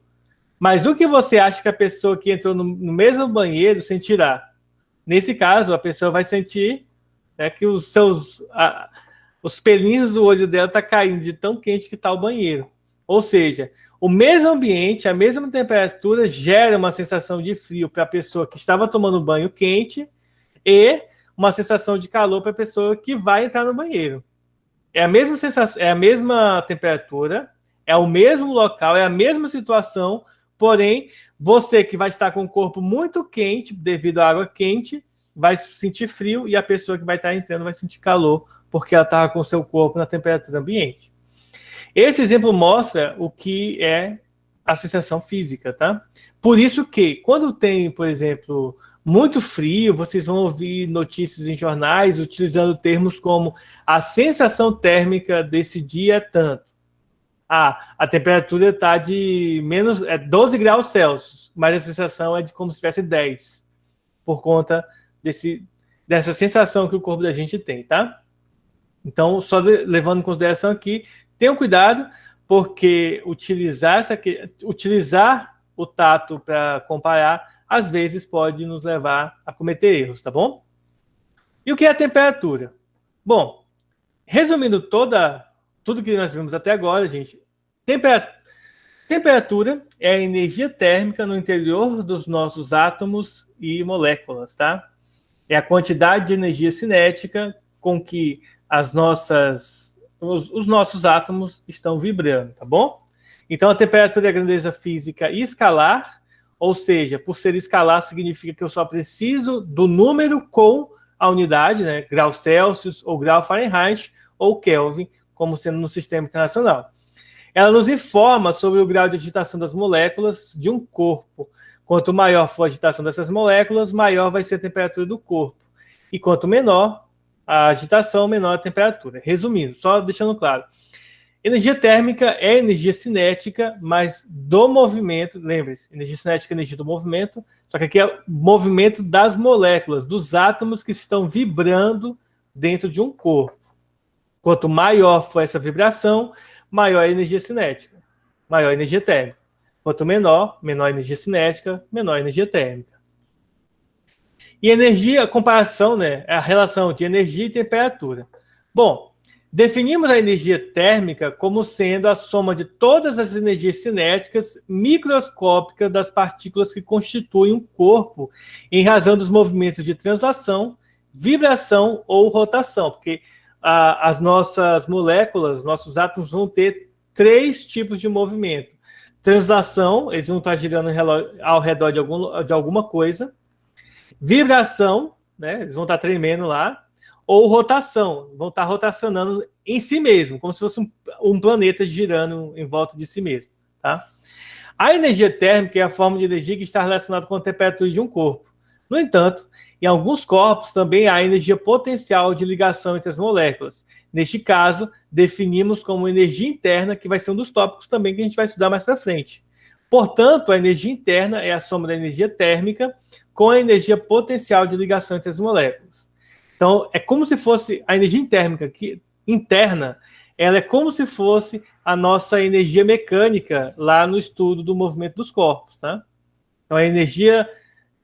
Mas o que você acha que a pessoa que entrou no mesmo banheiro sentirá? Nesse caso, a pessoa vai sentir, né, que os pelinhos do olho dela estão caindo de tão quente que está o banheiro. Ou seja, o mesmo ambiente, a mesma temperatura gera uma sensação de frio para a pessoa que estava tomando banho quente e uma sensação de calor para a pessoa que vai entrar no banheiro. É a mesma sensação, é a mesma temperatura, é o mesmo local, é a mesma situação, porém, você que vai estar com o corpo muito quente, devido à água quente, vai sentir frio, e a pessoa que vai estar entrando vai sentir calor, porque ela estava com o seu corpo na temperatura ambiente. Esse exemplo mostra o que é a sensação física, tá? Por isso que, quando tem, por exemplo, muito frio, vocês vão ouvir notícias em jornais utilizando termos como a sensação térmica desse dia é tanto. A temperatura está de 12 graus Celsius, mas a sensação é de como se tivesse 10, por conta dessa sensação que o corpo da gente tem, tá? Então, só levando em consideração aqui, tenham cuidado, porque utilizar o tato para comparar, às vezes pode nos levar a cometer erros, tá bom? E o que é a temperatura? Bom, resumindo tudo que nós vimos até agora, gente, temperatura é a energia térmica no interior dos nossos átomos e moléculas, tá? É a quantidade de energia cinética com que os nossos átomos estão vibrando, tá bom? Então, a temperatura é a grandeza física escalar, ou seja, por ser escalar, significa que eu só preciso do número com a unidade, né? Grau Celsius, ou grau Fahrenheit, ou Kelvin, como sendo no sistema internacional. Ela nos informa sobre o grau de agitação das moléculas de um corpo. Quanto maior for a agitação dessas moléculas, maior vai ser a temperatura do corpo. E quanto menor a agitação, menor a temperatura. Resumindo, só deixando claro. Energia térmica é energia cinética, mas do movimento, lembre-se, energia cinética é energia do movimento, só que aqui é o movimento das moléculas, dos átomos que estão vibrando dentro de um corpo. Quanto maior for essa vibração, maior a energia cinética, maior a energia térmica. Quanto menor a energia cinética, menor a energia térmica. E energia, a comparação, né, é a relação de energia e temperatura. Bom, definimos a energia térmica como sendo a soma de todas as energias cinéticas microscópicas das partículas que constituem um corpo em razão dos movimentos de translação, vibração ou rotação, porque as nossas moléculas, nossos átomos vão ter 3 tipos de movimento. Translação, eles vão estar girando ao redor de alguma coisa. Vibração, né, eles vão estar tremendo lá. Ou rotação, vão estar rotacionando em si mesmo, como se fosse um planeta girando em volta de si mesmo. Tá? A energia térmica é a forma de energia que está relacionada com a temperatura de um corpo. No entanto, em alguns corpos também há energia potencial de ligação entre as moléculas. Neste caso, definimos como energia interna, que vai ser um dos tópicos também que a gente vai estudar mais para frente. Portanto, a energia interna é a soma da energia térmica com a energia potencial de ligação entre as moléculas. Então, é como se fosse a energia térmica interna, ela é como se fosse a nossa energia mecânica lá no estudo do movimento dos corpos, tá? Então, a energia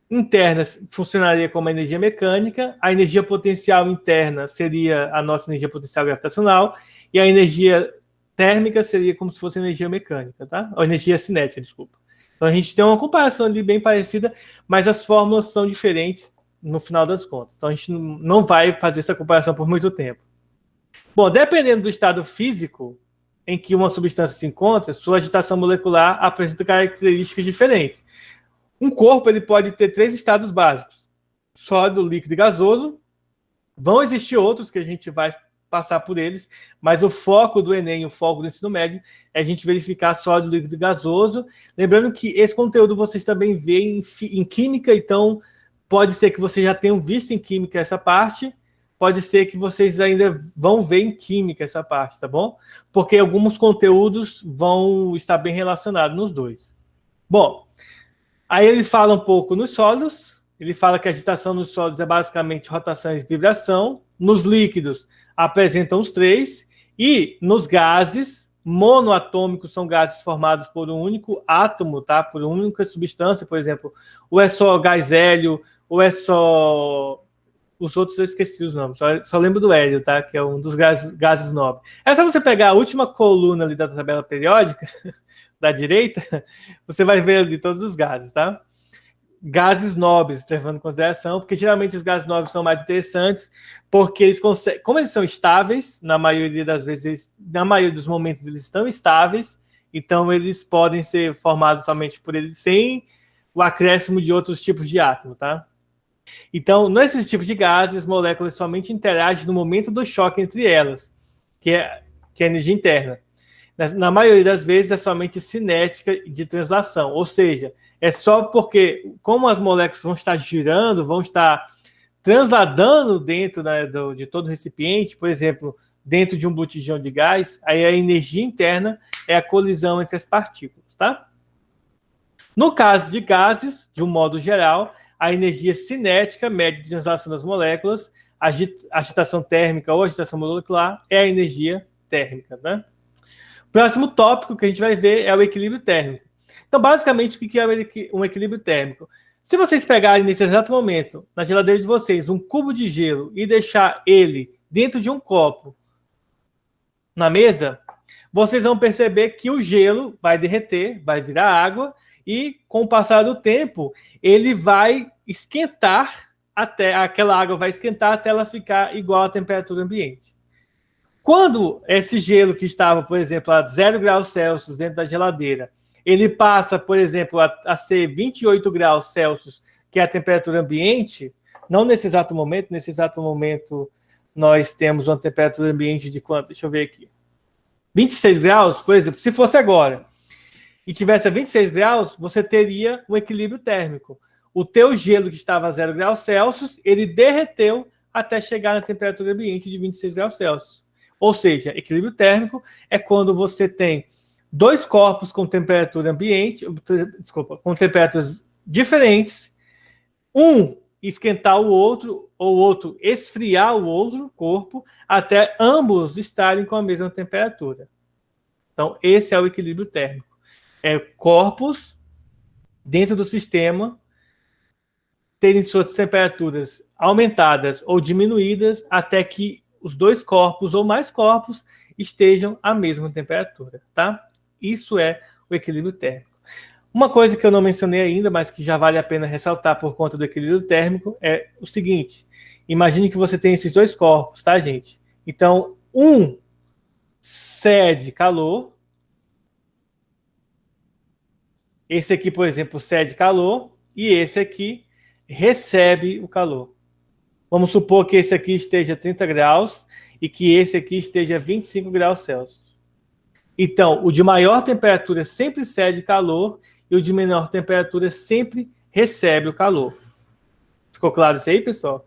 interna funcionaria como a energia mecânica, a energia potencial interna seria a nossa energia potencial gravitacional, e a energia térmica seria como se fosse energia mecânica, tá? Ou energia cinética, desculpa. Então a gente tem uma comparação ali bem parecida, mas as fórmulas são diferentes no final das contas. Então a gente não vai fazer essa comparação por muito tempo. Bom, dependendo do estado físico em que uma substância se encontra, sua agitação molecular apresenta características diferentes. Um corpo ele pode ter 3 estados básicos: sólido, líquido e gasoso. Vão existir outros que a gente vai passar por eles, mas o foco do Enem, o foco do ensino médio, é a gente verificar sólido, líquido e gasoso. Lembrando que esse conteúdo vocês também veem em química, então pode ser que vocês já tenham visto em química essa parte, pode ser que vocês ainda vão ver em química essa parte, tá bom? Porque alguns conteúdos vão estar bem relacionados nos dois. Bom, aí ele fala um pouco nos sólidos, ele fala que a agitação nos sólidos é basicamente rotação e vibração. Nos líquidos, apresentam os 3, E nos gases, monoatômicos são gases formados por um único átomo, tá? Por uma única substância, por exemplo, ou é só gás hélio, ou é só... Os outros eu esqueci os nomes, só lembro do hélio, tá? Que é um dos gases nobres. É só você pegar a última coluna ali da tabela periódica, da direita, você vai ver ali todos os gases, tá? Gases nobres, levando em consideração, porque geralmente os gases nobres são mais interessantes, porque eles conseguem, como eles são estáveis, na maioria das vezes, na maioria dos momentos eles estão estáveis, então eles podem ser formados somente por eles, sem o acréscimo de outros tipos de átomo, tá? Então, nesses tipos de gases, as moléculas somente interagem no momento do choque entre elas, que é a energia interna. Na maioria das vezes, é somente cinética de translação, ou seja, é só porque, como as moléculas vão estar girando, vão estar transladando dentro, né, de todo o recipiente, por exemplo, dentro de um botijão de gás, aí a energia interna é a colisão entre as partículas, tá? No caso de gases, de um modo geral, a energia cinética, média de translação das moléculas, agitação térmica ou agitação molecular, é a energia térmica, né? O próximo tópico que a gente vai ver é o equilíbrio térmico. Então, basicamente, o que é um equilíbrio térmico? Se vocês pegarem nesse exato momento, na geladeira de vocês, um cubo de gelo e deixar ele dentro de um copo na mesa, vocês vão perceber que o gelo vai derreter, vai virar água, e com o passar do tempo, ele vai esquentar aquela água vai esquentar até ela ficar igual à temperatura ambiente. Quando esse gelo que estava, por exemplo, a 0 graus Celsius dentro da geladeira, ele passa, por exemplo, a ser 28 graus Celsius, que é a temperatura ambiente, não nesse exato momento nós temos uma temperatura ambiente de quanto? Deixa eu ver aqui. 26 graus, por exemplo, se fosse agora, e tivesse a 26 graus, você teria um equilíbrio térmico. O teu gelo que estava a 0 graus Celsius, ele derreteu até chegar na temperatura ambiente de 26 graus Celsius. Ou seja, equilíbrio térmico é quando você tem dois corpos com temperatura ambiente, com temperaturas diferentes, um esquentar o outro, ou o outro esfriar o outro corpo, até ambos estarem com a mesma temperatura. Então, esse é o equilíbrio térmico. É corpos dentro do sistema terem suas temperaturas aumentadas ou diminuídas até que os dois corpos ou mais corpos estejam à mesma temperatura, tá? Isso é o equilíbrio térmico. Uma coisa que eu não mencionei ainda, mas que já vale a pena ressaltar por conta do equilíbrio térmico, é o seguinte. Imagine que você tem esses dois corpos, tá, gente? Então, um cede calor. Esse aqui, por exemplo, cede calor. E esse aqui recebe o calor. Vamos supor que esse aqui esteja 30 graus e que esse aqui esteja 25 graus Celsius. Então, o de maior temperatura sempre cede calor e o de menor temperatura sempre recebe o calor. Ficou claro isso aí, pessoal?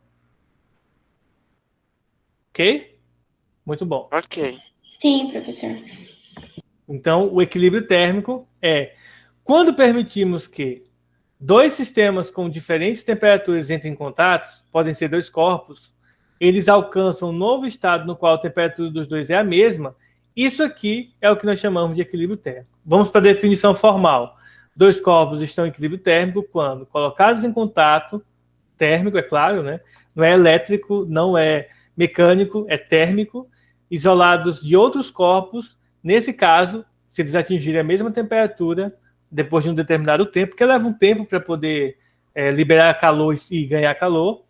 Ok? Muito bom. Ok. Sim, professor. Então, o equilíbrio térmico é quando permitimos que dois sistemas com diferentes temperaturas entrem em contato, podem ser dois corpos, eles alcançam um novo estado no qual a temperatura dos dois é a mesma. Isso aqui é o que nós chamamos de equilíbrio térmico. Vamos para a definição formal. Dois corpos estão em equilíbrio térmico quando colocados em contato, térmico, é claro, né? Não é elétrico, não é mecânico, é térmico, isolados de outros corpos, nesse caso, se eles atingirem a mesma temperatura, depois de um determinado tempo, porque leva um tempo para poder liberar calor e ganhar calor,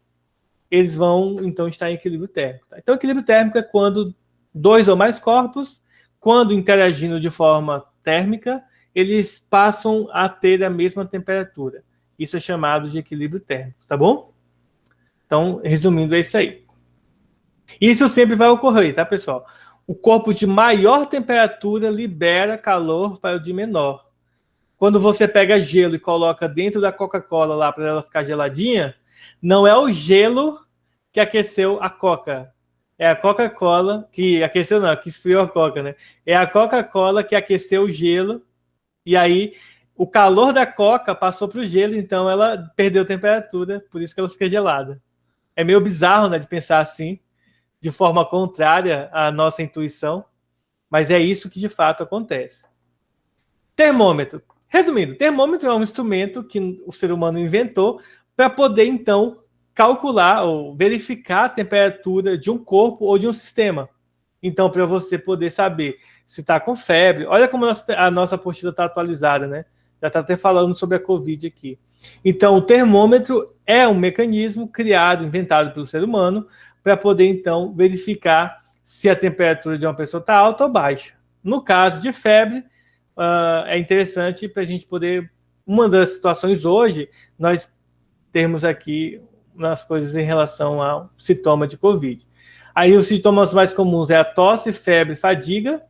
eles vão, então, estar em equilíbrio térmico. Tá? Então, equilíbrio térmico é quando dois ou mais corpos, quando interagindo de forma térmica, eles passam a ter a mesma temperatura. Isso é chamado de equilíbrio térmico, tá bom? Então, resumindo, é isso aí. Isso sempre vai ocorrer, tá, pessoal? O corpo de maior temperatura libera calor para o de menor. Quando você pega gelo e coloca dentro da Coca-Cola lá para ela ficar geladinha, não é o gelo que aqueceu a Coca. É a Coca-Cola que aqueceu, não, que esfriou a Coca, né? É a Coca-Cola que aqueceu o gelo e aí o calor da Coca passou para o gelo, então ela perdeu temperatura, por isso que ela fica gelada. É meio bizarro, né, de pensar assim, de forma contrária à nossa intuição, mas é isso que de fato acontece. Termômetro. Resumindo, termômetro é um instrumento que o ser humano inventou para poder, então, calcular ou verificar a temperatura de um corpo ou de um sistema. Então, para você poder saber se está com febre, olha como a nossa apostila está atualizada, né? Já está até falando sobre a Covid aqui. Então, o termômetro é um mecanismo criado, inventado pelo ser humano, para poder, então, verificar se a temperatura de uma pessoa está alta ou baixa. No caso de febre, é interessante para a gente poder... Uma das situações hoje, nós temos aqui nas coisas em relação ao sintoma de Covid. Aí os sintomas mais comuns é a tosse, febre, fadiga,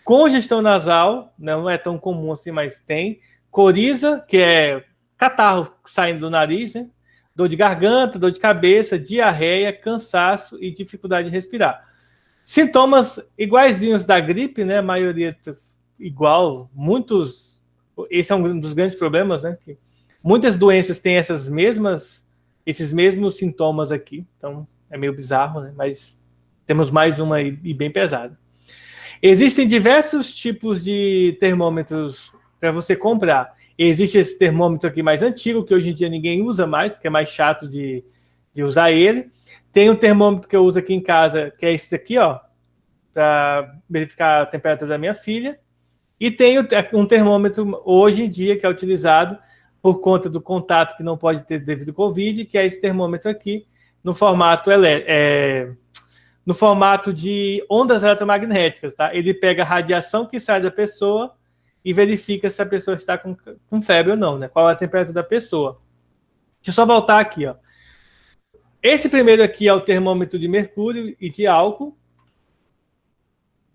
congestão nasal, não é tão comum assim, mas tem, coriza, que é catarro saindo do nariz, né? Dor de garganta, dor de cabeça, diarreia, cansaço e dificuldade de respirar. Sintomas iguaizinhos da gripe, né? A maioria igual, muitos... Esse é um dos grandes problemas, né? Que muitas doenças têm esses mesmos sintomas aqui, então é meio bizarro, né? Mas temos mais uma aí, e bem pesada. Existem diversos tipos de termômetros para você comprar. Existe esse termômetro aqui mais antigo, que hoje em dia ninguém usa mais, porque é mais chato de usar ele. Tem um termômetro que eu uso aqui em casa, que é esse aqui, ó, para verificar a temperatura da minha filha. E tem um termômetro hoje em dia que é utilizado por conta do contato que não pode ter devido ao Covid, que é esse termômetro aqui, no formato de ondas eletromagnéticas, tá? Ele pega a radiação que sai da pessoa e verifica se a pessoa está com febre ou não, né? Qual é a temperatura da pessoa. Deixa eu só voltar aqui, ó. Esse primeiro aqui é o termômetro de mercúrio e de álcool.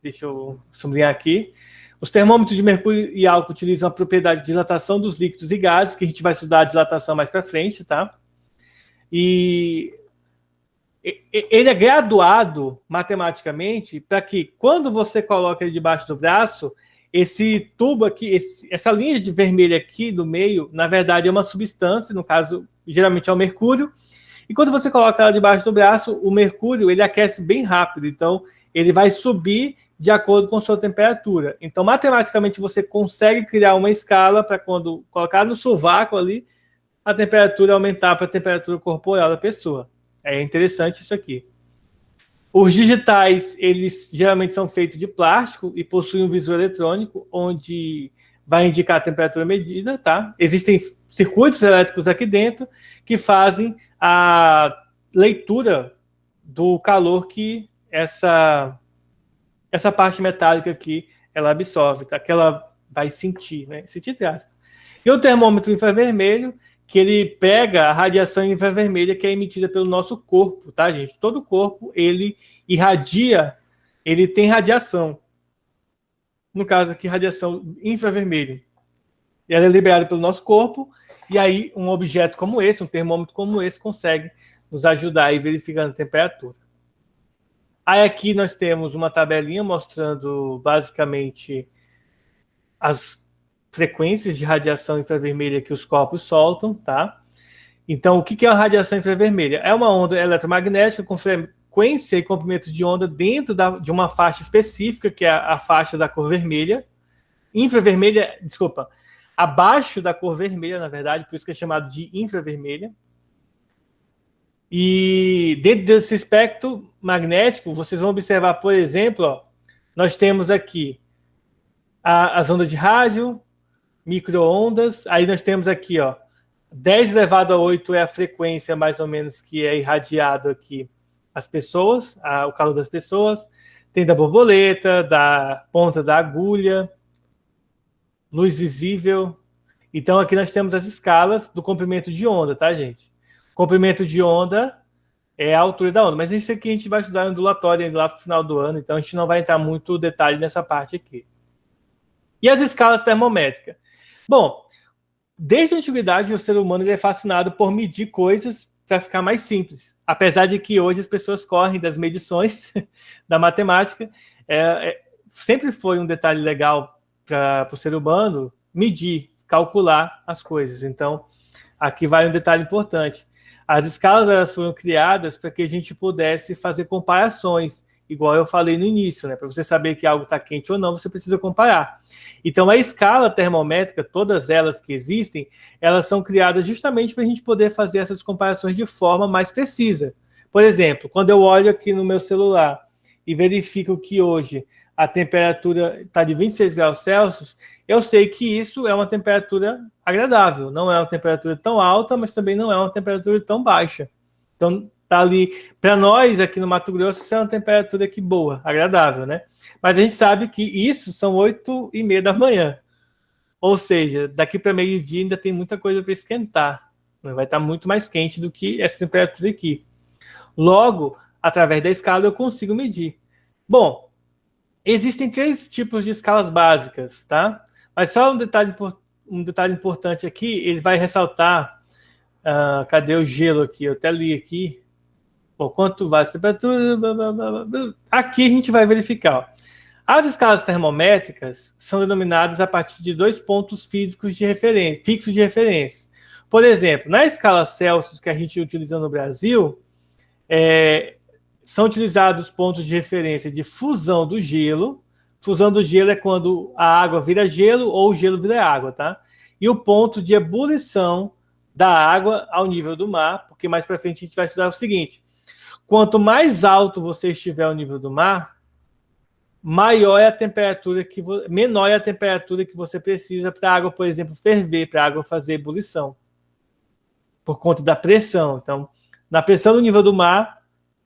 Deixa eu sublinhar aqui. Os termômetros de mercúrio e álcool utilizam a propriedade de dilatação dos líquidos e gases, que a gente vai estudar a dilatação mais para frente, tá? E ele é graduado matematicamente para que, quando você coloca ele debaixo do braço, esse tubo aqui, essa linha de vermelha aqui do meio, na verdade é uma substância, no caso, geralmente é o mercúrio, e quando você coloca ela debaixo do braço, o mercúrio, ele aquece bem rápido, então ele vai subir de acordo com sua temperatura. Então, matematicamente, você consegue criar uma escala para quando colocar no sovaco ali, a temperatura aumentar para a temperatura corporal da pessoa. É interessante isso aqui. Os digitais, eles geralmente são feitos de plástico e possuem um visor eletrônico, onde vai indicar a temperatura medida, tá? Existem circuitos elétricos aqui dentro que fazem a leitura do calor que essa parte metálica aqui, ela absorve, tá? Que ela vai sentir, né? Sentir traço. E o termômetro infravermelho, que ele pega a radiação infravermelha que é emitida pelo nosso corpo, tá, gente? Todo o corpo, ele irradia, ele tem radiação. No caso aqui, radiação infravermelha. E ela é liberada pelo nosso corpo, e aí um objeto como esse, um termômetro como esse, consegue nos ajudar aí verificando a temperatura. Aí aqui nós temos uma tabelinha mostrando basicamente as frequências de radiação infravermelha que os corpos soltam, tá? Então, o que é a radiação infravermelha? É uma onda eletromagnética com frequência e comprimento de onda dentro de uma faixa específica, que é a faixa da cor vermelha. Infravermelha, desculpa, abaixo da cor vermelha, na verdade, por isso que é chamado de infravermelha. E dentro desse espectro magnético, vocês vão observar, por exemplo, ó, nós temos aqui as ondas de rádio, micro-ondas, aí nós temos aqui, ó, 10 elevado a 8 é a frequência mais ou menos que é irradiado aqui às pessoas, o calor das pessoas. Tem da borboleta, da ponta da agulha, luz visível. Então aqui nós temos as escalas do comprimento de onda, tá, gente? Comprimento de onda é a altura da onda, mas isso aqui a gente vai estudar em ondulatório lá para o final do ano, então a gente não vai entrar muito detalhe nessa parte aqui. E as escalas termométricas? Bom, desde a antiguidade o ser humano ele é fascinado por medir coisas para ficar mais simples. Apesar de que hoje as pessoas correm das medições da matemática, sempre foi um detalhe legal para o ser humano medir, calcular as coisas. Então, aqui vai um detalhe importante. As escalas elas foram criadas para que a gente pudesse fazer comparações, igual eu falei no início, né? Para você saber que algo está quente ou não, você precisa comparar. Então, a escala termométrica, todas elas que existem, elas são criadas justamente para a gente poder fazer essas comparações de forma mais precisa. Por exemplo, quando eu olho aqui no meu celular e verifico que hoje a temperatura está de 26 graus Celsius, eu sei que isso é uma temperatura agradável. Não é uma temperatura tão alta, mas também não é uma temperatura tão baixa. Então, tá ali, para nós aqui no Mato Grosso, isso é uma temperatura aqui boa, agradável, né? Mas a gente sabe que isso são 8h30 da manhã. Ou seja, daqui para meio-dia ainda tem muita coisa para esquentar. Vai estar muito mais quente do que essa temperatura aqui. Logo, através da escala, eu consigo medir. Bom, existem 3 tipos de escalas básicas, tá? Mas só um detalhe importante aqui, ele vai ressaltar, cadê o gelo aqui? Eu até li aqui. Bom, quanto vai a temperatura? Blá, blá, blá, blá. Aqui a gente vai verificar. Ó. As escalas termométricas são denominadas a partir de 2 pontos físicos fixos de referência. Por exemplo, na escala Celsius que a gente utiliza no Brasil, são utilizados pontos de referência de fusão do gelo. Fusão do gelo é quando a água vira gelo ou o gelo vira água, tá? E o ponto de ebulição da água ao nível do mar, porque mais para frente a gente vai estudar o seguinte: quanto mais alto você estiver ao nível do mar, menor é a temperatura que você precisa para a água, por exemplo, ferver, para a água fazer ebulição, por conta da pressão. Então, na pressão do nível do mar,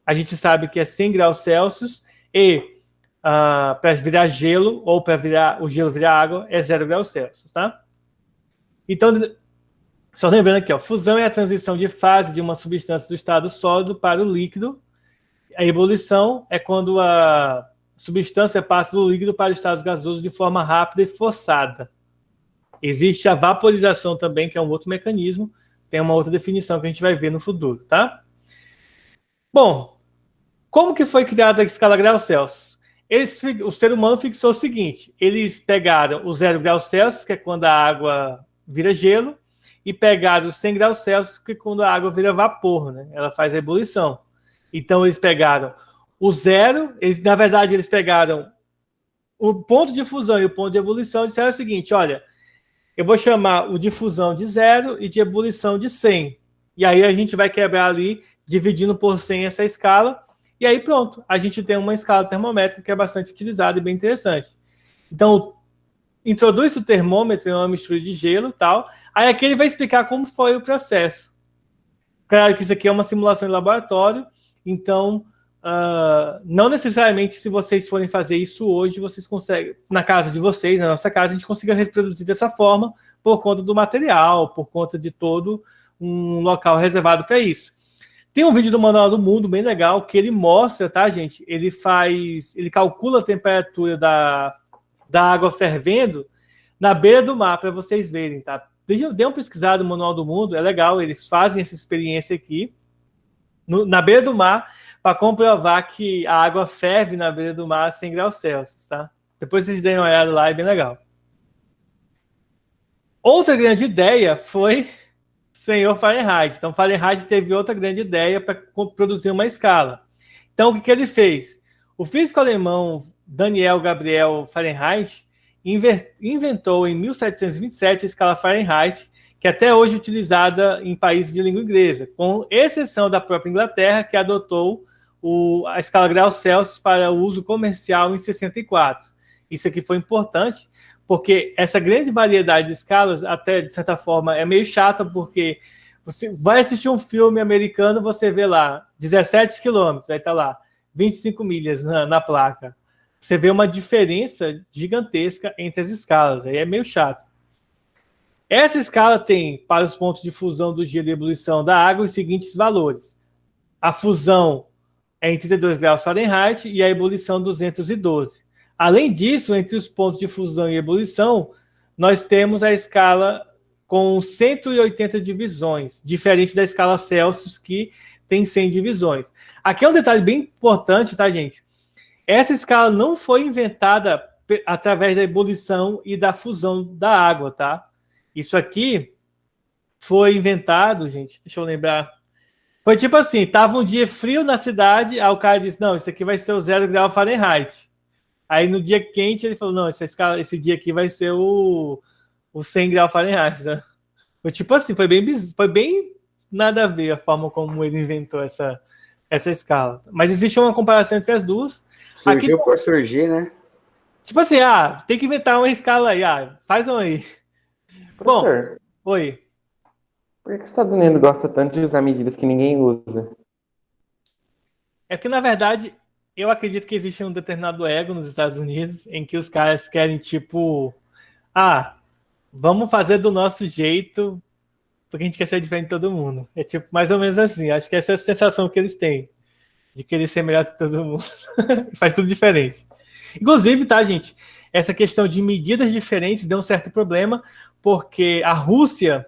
a gente sabe que é 100 graus Celsius e para virar gelo ou para o gelo virar água é 0 graus Celsius, tá? Então, só lembrando aqui, ó, fusão é a transição de fase de uma substância do estado sólido para o líquido. A ebulição é quando a substância passa do líquido para o estado gasoso de forma rápida e forçada. Existe a vaporização também, que é um outro mecanismo, tem uma outra definição que a gente vai ver no futuro, tá? Bom, como que foi criada a escala graus Celsius? O ser humano fixou o seguinte: eles pegaram o 0 graus Celsius, que é quando a água vira gelo, e pegaram os 100 graus Celsius, que é quando a água vira vapor, né? Ela faz a ebulição. Então, eles pegaram o 0, na verdade, eles pegaram o ponto de fusão e o ponto de ebulição e disseram o seguinte: olha, eu vou chamar o de fusão de 0 e de ebulição de 100. E aí a gente vai quebrar ali, dividindo por 100 essa escala, e aí pronto, a gente tem uma escala termométrica que é bastante utilizada e bem interessante. Então, introduz o termômetro em uma mistura de gelo e tal, aí aqui ele vai explicar como foi o processo. Claro que isso aqui é uma simulação de laboratório, então, não necessariamente se vocês forem fazer isso hoje, vocês conseguem, na casa de vocês, na nossa casa, a gente consiga reproduzir dessa forma, por conta do material, por conta de todo um local reservado para isso. Tem um vídeo do Manual do Mundo bem legal, que ele mostra, tá, gente? Ele calcula a temperatura da água fervendo na beira do mar, para vocês verem, tá? Dê uma pesquisada no Manual do Mundo, é legal, eles fazem essa experiência aqui, na beira do mar, para comprovar que a água ferve na beira do mar a 100 graus Celsius, tá? Depois vocês deem uma olhada lá, é bem legal. Outra grande ideia foi senhor Fahrenheit. Então, Fahrenheit teve outra grande ideia para produzir uma escala. Então, o que ele fez? O físico alemão Daniel Gabriel Fahrenheit inventou em 1727 a escala Fahrenheit, que até hoje é utilizada em países de língua inglesa, com exceção da própria Inglaterra, que adotou a escala graus Celsius para uso comercial em 64. Isso aqui foi importante, porque essa grande variedade de escalas, até de certa forma, é meio chata, porque você vai assistir um filme americano, você vê lá 17 quilômetros, aí está lá 25 milhas na placa. Você vê uma diferença gigantesca entre as escalas, aí é meio chato. Essa escala tem, para os pontos de fusão do gelo e ebulição da água, os seguintes valores. A fusão é em 32 graus Fahrenheit e a ebulição 212. Além disso, entre os pontos de fusão e ebulição, nós temos a escala com 180 divisões, diferente da escala Celsius, que tem 100 divisões. Aqui é um detalhe bem importante, tá, gente? Essa escala não foi inventada através da ebulição e da fusão da água, tá? Isso aqui foi inventado, gente, deixa eu lembrar, Foi tipo assim, tava um dia frio na cidade, aí o cara disse, não, isso aqui vai ser o 0 grau Fahrenheit. Aí no dia quente ele falou, não, esse dia aqui vai ser o 100 graus Fahrenheit, né? Foi tipo assim, foi bem nada a ver a forma como ele inventou essa escala. Mas existe uma comparação entre as duas. Aqui, Surgiu por surgir, né? tipo assim, tem que inventar uma escala aí, faz uma aí. Bom, Professor, oi. por que os Estados Unidos gosta tanto de usar medidas que ninguém usa? É porque, na verdade, eu acredito que existe um determinado ego nos Estados Unidos em que os caras querem, tipo, ah, vamos fazer do nosso jeito porque a gente quer ser diferente de todo mundo. É tipo, mais ou menos assim. Acho que essa é a sensação que eles têm, de querer ser melhor que todo mundo. Faz tudo diferente. Inclusive, tá, gente? Essa questão de medidas diferentes deu um certo problema, porque a Rússia,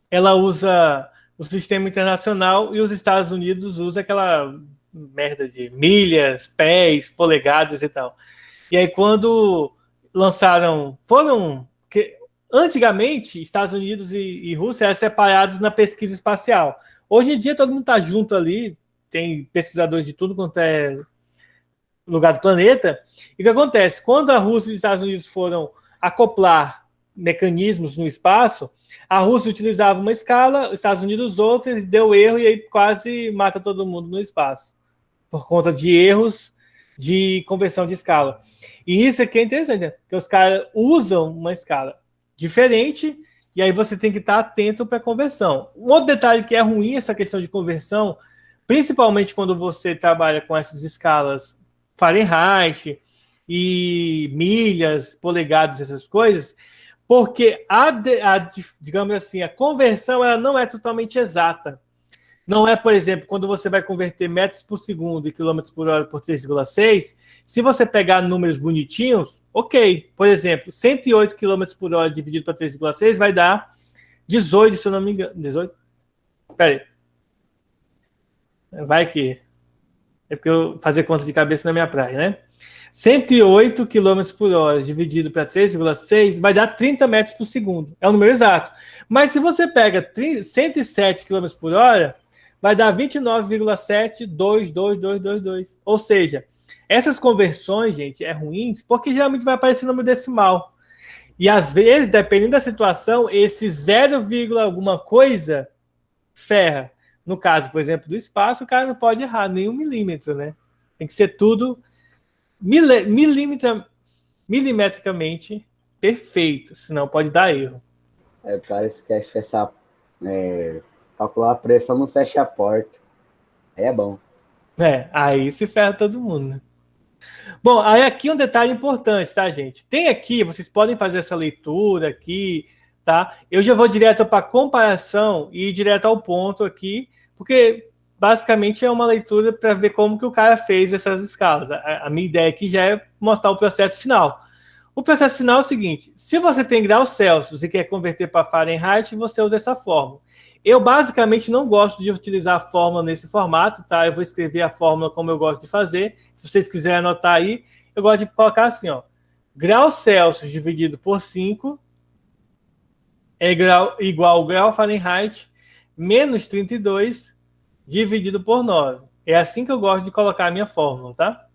ela usa o sistema internacional e os Estados Unidos usam aquela merda de milhas, pés, polegadas e tal. E aí, quando lançaram. Antigamente, Estados Unidos e Rússia eram separados na pesquisa espacial. Hoje em dia, todo mundo está junto ali, tem pesquisadores de tudo quanto é lugar do planeta. E o que acontece? Quando a Rússia e os Estados Unidos foram acoplar mecanismos no espaço, a Rússia utilizava uma escala, os Estados Unidos outra, deu erro e aí quase mata todo mundo no espaço, por conta de erros de conversão de escala. E isso aqui é interessante, né? Porque os caras usam uma escala diferente e aí você tem que estar atento para a conversão. Um outro detalhe que é ruim essa questão de conversão, principalmente quando você trabalha com essas escalas Fahrenheit e milhas, polegadas, essas coisas, porque digamos assim, a conversão ela não é totalmente exata. Não é, por exemplo, quando você vai converter metros por segundo e quilômetros por hora por 3,6, se você pegar números bonitinhos, ok. Por exemplo, 108 quilômetros por hora dividido para 3,6 vai dar 18, se eu não me engano. 18? Pera aí. Vai que. É porque eu fazer conta de cabeça na minha praia, né? 108 quilômetros por hora dividido para 3,6 vai dar 30 metros por segundo. É o número exato. Mas se você pega 107 quilômetros por hora, vai dar 29,7222222. Ou seja, essas conversões, gente, é ruins porque geralmente vai aparecer número decimal. E às vezes, dependendo da situação, esse 0, alguma coisa ferra. No caso, por exemplo, do espaço, o cara não pode errar nem 1 milímetro, né? Tem que ser tudo milimetricamente perfeito, senão pode dar erro. O cara esquece de fechar, calcular a pressão, não fecha a porta. Aí é bom. Aí se ferra todo mundo, né? Bom, aí aqui um detalhe importante, tá, gente? Tem aqui, vocês podem fazer essa leitura aqui, tá? Eu já vou direto para comparação e direto ao ponto aqui, porque basicamente é uma leitura para ver como que o cara fez essas escalas. A minha ideia aqui já é mostrar o processo final. O processo final é o seguinte: se você tem graus Celsius e quer converter para Fahrenheit, você usa essa fórmula. Eu basicamente não gosto de utilizar a fórmula nesse formato, tá? Eu vou escrever a fórmula como eu gosto de fazer. Se vocês quiserem anotar aí, eu gosto de colocar assim, ó. Graus Celsius dividido por 5 é igual ao grau Fahrenheit menos 32 dividido por 9. É assim que eu gosto de colocar a minha fórmula, tá?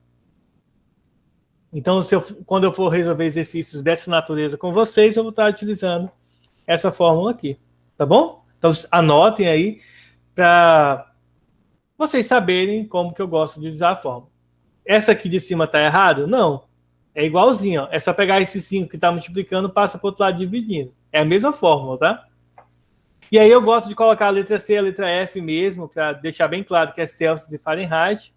Então, quando eu for resolver exercícios dessa natureza com vocês, eu vou estar utilizando essa fórmula aqui, tá bom? Então, anotem aí para vocês saberem como que eu gosto de usar a fórmula. Essa aqui de cima está errado? Não. É igualzinho. Ó. É só pegar esse 5 que está multiplicando, passa para o outro lado dividindo. É a mesma fórmula, tá? E aí eu gosto de colocar a letra C e a letra F mesmo, para deixar bem claro que é Celsius e Fahrenheit,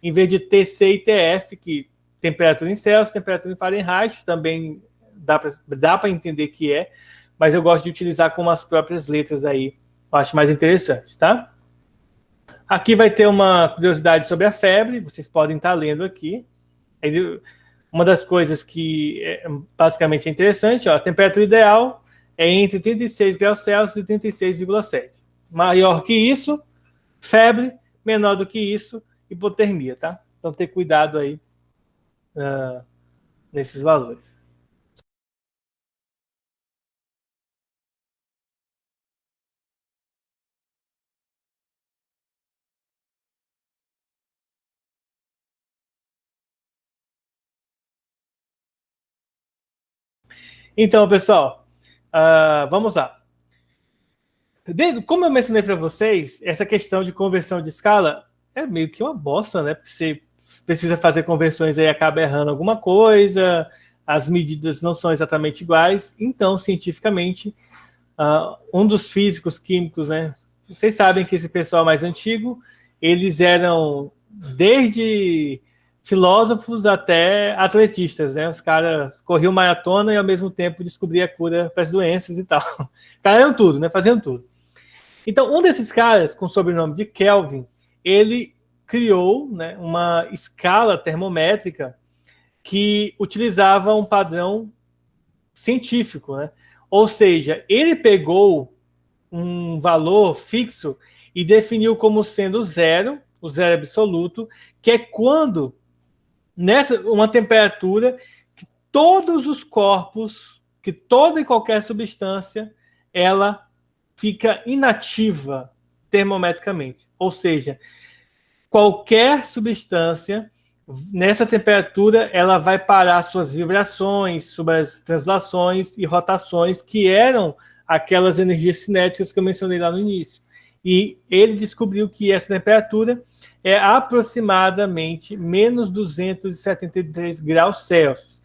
em vez de TC e TF, que temperatura em Celsius, temperatura em Fahrenheit, também dá para entender que é, mas eu gosto de utilizar com as próprias letras aí. Eu acho mais interessante, tá? Aqui vai ter uma curiosidade sobre a febre, vocês podem estar lendo aqui. Uma das coisas que basicamente é interessante, ó, a temperatura ideal é entre 36 graus Celsius e 36,7. Maior que isso, febre, menor do que isso, hipotermia, tá? Então, ter cuidado aí nesses valores. Então, pessoal, vamos lá. Como eu mencionei para vocês, essa questão de conversão de escala é meio que uma bosta, né? Porque você precisa fazer conversões aí, acaba errando alguma coisa, as medidas não são exatamente iguais. Então, cientificamente, um dos físicos químicos, né? Vocês sabem que esse pessoal mais antigo, eles eram desde filósofos até atletistas, né? Os caras corriam maratona e ao mesmo tempo descobriam a cura para as doenças e tal. Os caras eram tudo, né? Faziam tudo. Então, um desses caras, com o sobrenome de Kelvin, ele criou, né, uma escala termométrica que utilizava um padrão científico, né? Ou seja, ele pegou um valor fixo e definiu como sendo zero, o zero absoluto, que é quando uma temperatura que todos os corpos, que toda e qualquer substância, ela fica inativa termometricamente. Ou seja, qualquer substância nessa temperatura ela vai parar suas vibrações, suas translações e rotações, que eram aquelas energias cinéticas que eu mencionei lá no início. E ele descobriu que essa temperatura é aproximadamente menos 273 graus Celsius.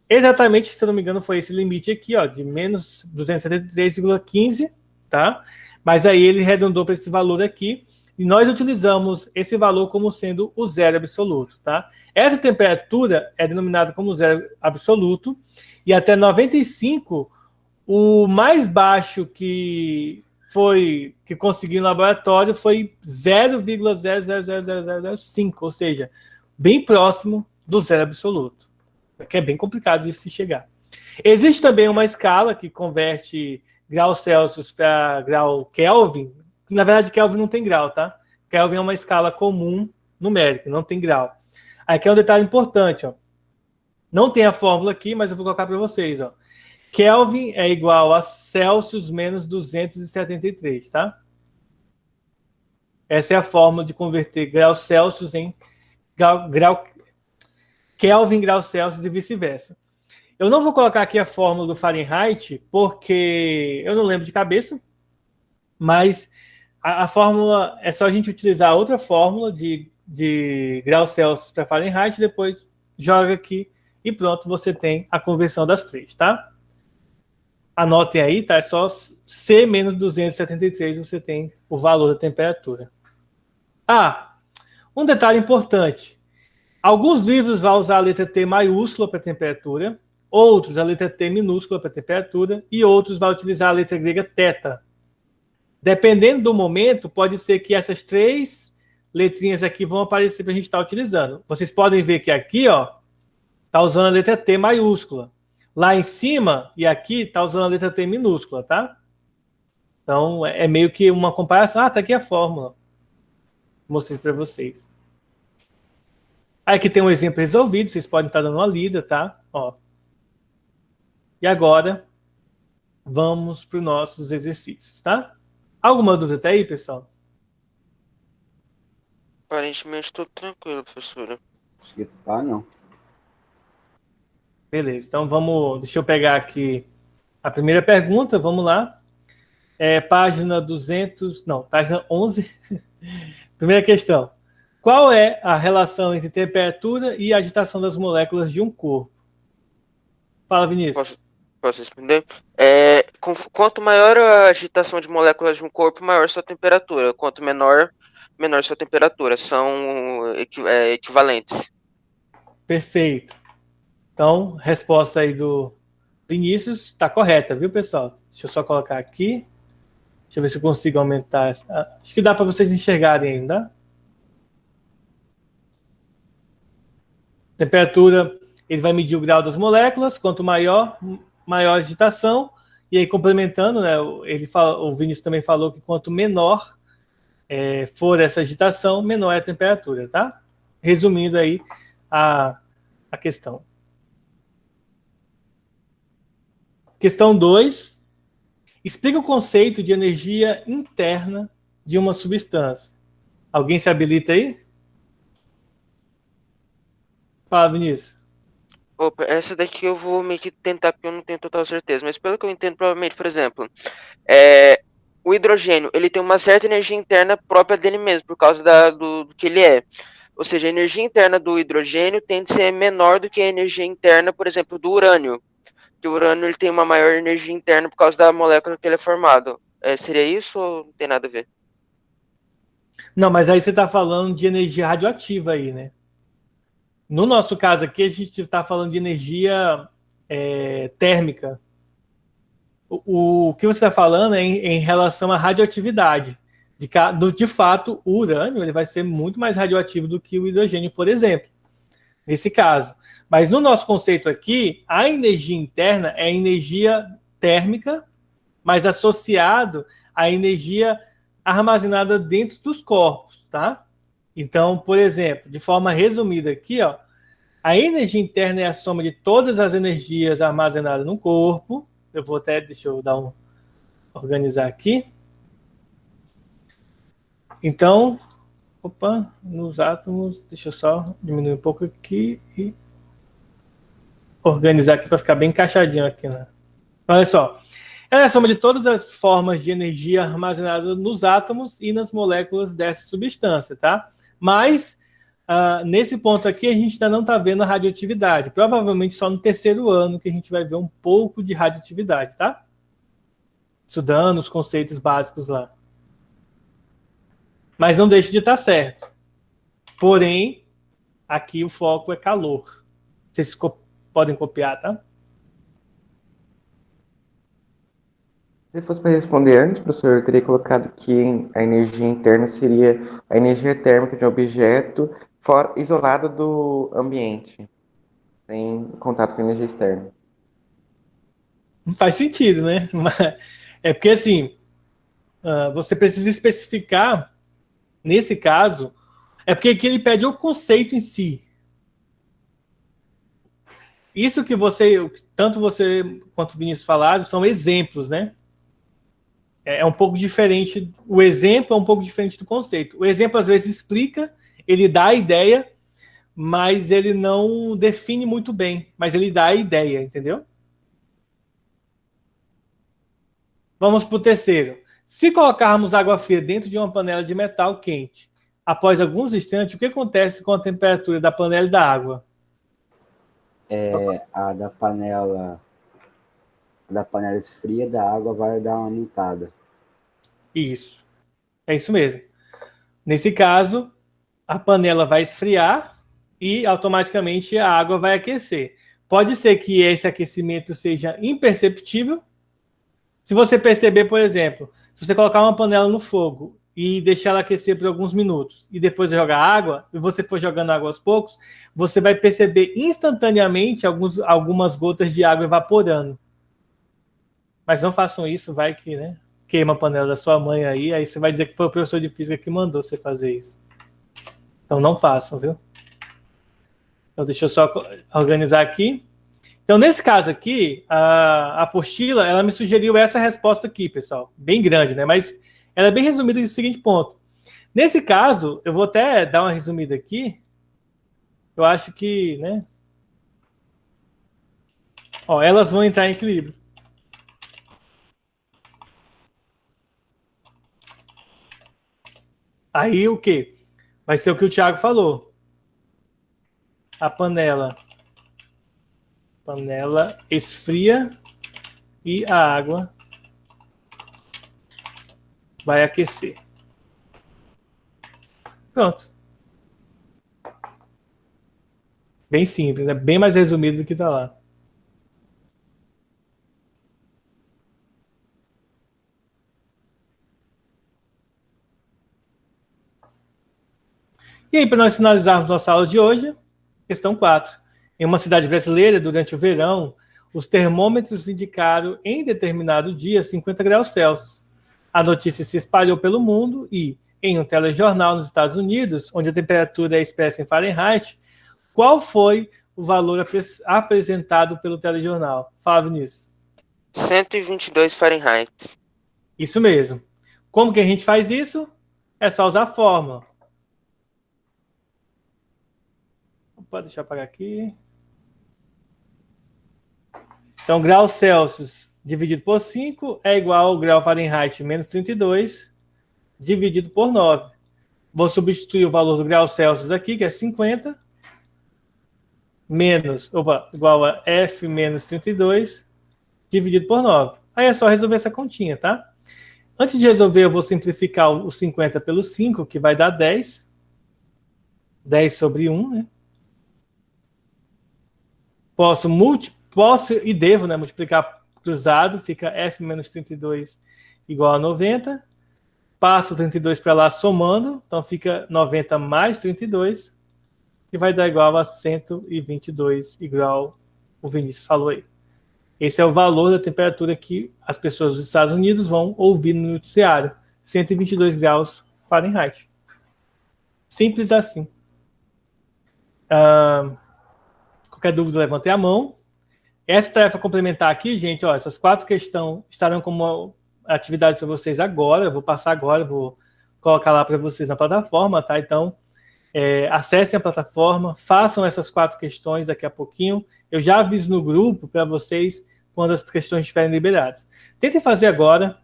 Exatamente, se eu não me engano, foi esse limite aqui, ó, de menos 273,15, tá? Mas aí ele arredondou para esse valor aqui, e nós utilizamos esse valor como sendo o zero absoluto, tá? Essa temperatura é denominada como zero absoluto, e até 95, o mais baixo que consegui no laboratório foi 0,00005, ou seja, bem próximo do zero absoluto, que é bem complicado de se chegar. Existe também uma escala que converte graus Celsius para grau Kelvin. Na verdade, Kelvin não tem grau, tá? Kelvin é uma escala comum numérica, não tem grau. Aqui é um detalhe importante, ó. Não tem a fórmula aqui, mas eu vou colocar para vocês, ó. Kelvin é igual a Celsius menos 273, tá? Essa é a fórmula de converter graus Celsius em Kelvin graus Celsius e vice-versa. Eu não vou colocar aqui a fórmula do Fahrenheit, porque eu não lembro de cabeça, mas a fórmula é só a gente utilizar outra fórmula de graus Celsius para Fahrenheit, depois joga aqui e pronto, você tem a conversão das três, tá? Anotem aí, tá? É só C menos 273, você tem o valor da temperatura. Um detalhe importante. Alguns livros vão usar a letra T maiúscula para temperatura, outros a letra T minúscula para temperatura e outros vão utilizar a letra grega θ. Dependendo do momento, pode ser que essas três letrinhas aqui vão aparecer para a gente estar utilizando. Vocês podem ver que aqui, ó, tá usando a letra T maiúscula. Lá em cima e aqui tá usando a letra T minúscula, tá? Então, é meio que uma comparação. Tá aqui a fórmula. Mostrei para vocês. Aqui tem um exemplo resolvido, vocês podem estar dando uma lida, tá? Ó. E agora, vamos para os nossos exercícios, tá? Alguma dúvida até aí, pessoal? Aparentemente tudo tranquilo, professora. Se pá, não. Beleza, então deixa eu pegar aqui a primeira pergunta, vamos lá. Página 11. Primeira questão. Qual é a relação entre temperatura e agitação das moléculas de um corpo? Fala, Vinícius. Posso responder? Quanto maior a agitação de moléculas de um corpo, maior sua temperatura. Quanto menor sua temperatura. São equivalentes. Perfeito. Então, resposta aí do Vinícius está correta, viu, pessoal? Deixa eu só colocar aqui. Deixa eu ver se eu consigo aumentar. Acho que dá para vocês enxergarem ainda. Temperatura, ele vai medir o grau das moléculas. Quanto maior a agitação. E aí, complementando, né, o Vinícius também falou que quanto menor for essa agitação, menor é a temperatura, tá? Resumindo aí a questão. Questão 2. Explica o conceito de energia interna de uma substância. Alguém se habilita aí? Fala, Vinícius. Opa, essa daqui eu vou meio que tentar, porque eu não tenho total certeza, mas pelo que eu entendo, provavelmente, por exemplo, o hidrogênio, ele tem uma certa energia interna própria dele mesmo, por causa do que ele é. Ou seja, a energia interna do hidrogênio tende a ser menor do que a energia interna, por exemplo, do urânio. Que o urânio ele tem uma maior energia interna por causa da molécula que ele é formado. Seria isso ou não tem nada a ver? Não, mas aí você está falando de energia radioativa aí, né? No nosso caso aqui, a gente está falando de energia térmica. O que você está falando é em relação à radioatividade. De fato, o urânio ele vai ser muito mais radioativo do que o hidrogênio, por exemplo, nesse caso. Mas no nosso conceito aqui, a energia interna é energia térmica, mas associado à energia armazenada dentro dos corpos, tá? Então, por exemplo, de forma resumida aqui, ó, a energia interna é a soma de todas as energias armazenadas no corpo. Eu vou até, deixa eu organizar aqui. Então, nos átomos, deixa eu só diminuir um pouco aqui e organizar aqui para ficar bem encaixadinho aqui, né? Olha só, ela é a soma de todas as formas de energia armazenadas nos átomos e nas moléculas dessa substância, tá? Mas nesse ponto aqui a gente ainda não está vendo a radioatividade. Provavelmente só no terceiro ano que a gente vai ver um pouco de radioatividade, tá? Estudando os conceitos básicos lá. Mas não deixe de estar certo. Porém, aqui o foco é calor. Vocês podem copiar, tá? Se fosse para responder antes, professor, eu teria colocado que a energia interna seria a energia térmica de um objeto isolado do ambiente, sem contato com a energia externa. Não faz sentido, né? É porque, assim, você precisa especificar, nesse caso, é porque aqui ele pede o conceito em si. Isso que tanto você quanto o Vinícius falaram, são exemplos, né? É um pouco diferente, o exemplo é um pouco diferente do conceito. O exemplo, às vezes, explica, ele dá a ideia, mas ele não define muito bem, mas ele dá a ideia, entendeu? Vamos para o terceiro. Se colocarmos água fria dentro de uma panela de metal quente, após alguns instantes, o que acontece com a temperatura da panela e da água? A da panela esfria, da água vai dar uma aumentada. Isso. É isso mesmo. Nesse caso, a panela vai esfriar e automaticamente a água vai aquecer. Pode ser que esse aquecimento seja imperceptível. Se você perceber, por exemplo, se você colocar uma panela no fogo e deixar ela aquecer por alguns minutos e depois jogar água, e você for jogando água aos poucos, você vai perceber instantaneamente algumas gotas de água evaporando. Mas não façam isso, vai que, né, queima a panela da sua mãe aí você vai dizer que foi o professor de física que mandou você fazer isso. Então não façam, viu? Então deixa eu só organizar aqui. Então, nesse caso aqui, a apostila, ela me sugeriu essa resposta aqui, pessoal. Bem grande, né? Mas ela é bem resumida no seguinte ponto. Nesse caso, eu vou até dar uma resumida aqui. Eu acho que, né? Ó, elas vão entrar em equilíbrio. Aí o quê? Vai ser o que o Thiago falou. A panela esfria e a água vai aquecer. Pronto. Bem simples, né? Bem mais resumido do que está lá. E aí, para nós finalizarmos nossa aula de hoje, questão 4. Em uma cidade brasileira, durante o verão, os termômetros indicaram em determinado dia 50 graus Celsius. A notícia se espalhou pelo mundo e, em um telejornal nos Estados Unidos, onde a temperatura é expressa em Fahrenheit, qual foi o valor apresentado pelo telejornal? Fala, Vinícius. 122 Fahrenheit. Isso mesmo. Como que a gente faz isso? É só usar a fórmula. Pode deixar eu apagar aqui. Então, graus Celsius dividido por 5 é igual ao grau Fahrenheit menos 32 dividido por 9. Vou substituir o valor do grau Celsius aqui, que é 50, igual a F menos 32 dividido por 9. Aí é só resolver essa continha, tá? Antes de resolver, eu vou simplificar o 50 pelo 5, que vai dar 10. 10 sobre 1, né? Posso e devo, né, multiplicar cruzado, fica F menos 32 igual a 90. Passo o 32 para lá somando, então fica 90 mais 32, que vai dar igual a 122, igual o Vinícius falou aí. Esse é o valor da temperatura que as pessoas dos Estados Unidos vão ouvir no noticiário. 122 graus Fahrenheit. Simples assim. Qualquer dúvida, levante a mão. Essa tarefa complementar aqui, gente, ó, essas 4 questões estarão como atividade para vocês agora. Eu vou passar agora, vou colocar lá para vocês na plataforma, tá? Então, acessem a plataforma, façam essas 4 questões daqui a pouquinho. Eu já aviso no grupo para vocês quando as questões estiverem liberadas. Tentem fazer agora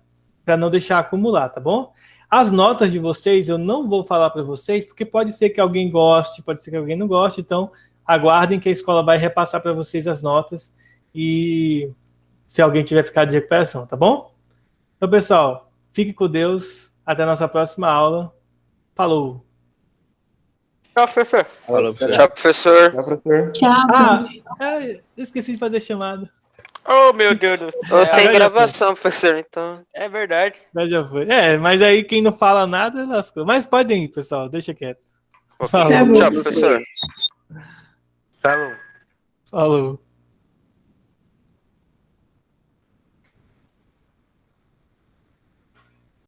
para não deixar acumular, tá bom? As notas de vocês eu não vou falar para vocês, porque pode ser que alguém goste, pode ser que alguém não goste, então aguardem que a escola vai repassar para vocês as notas e se alguém tiver ficado de recuperação, tá bom? Então, pessoal, fique com Deus. Até a nossa próxima aula. Falou! Tchau, professor. Falou, professor. Tchau, professor. Tchau, professor. Tchau. Esqueci de fazer chamada. Oh, meu Deus do céu. Tem já gravação, professor, então. É verdade. Já foi. Mas aí quem não fala nada, lascou. Mas podem ir, pessoal. Deixa quieto. Ok. Falou. Tá bom. Tchau, professor. Falou. Falou.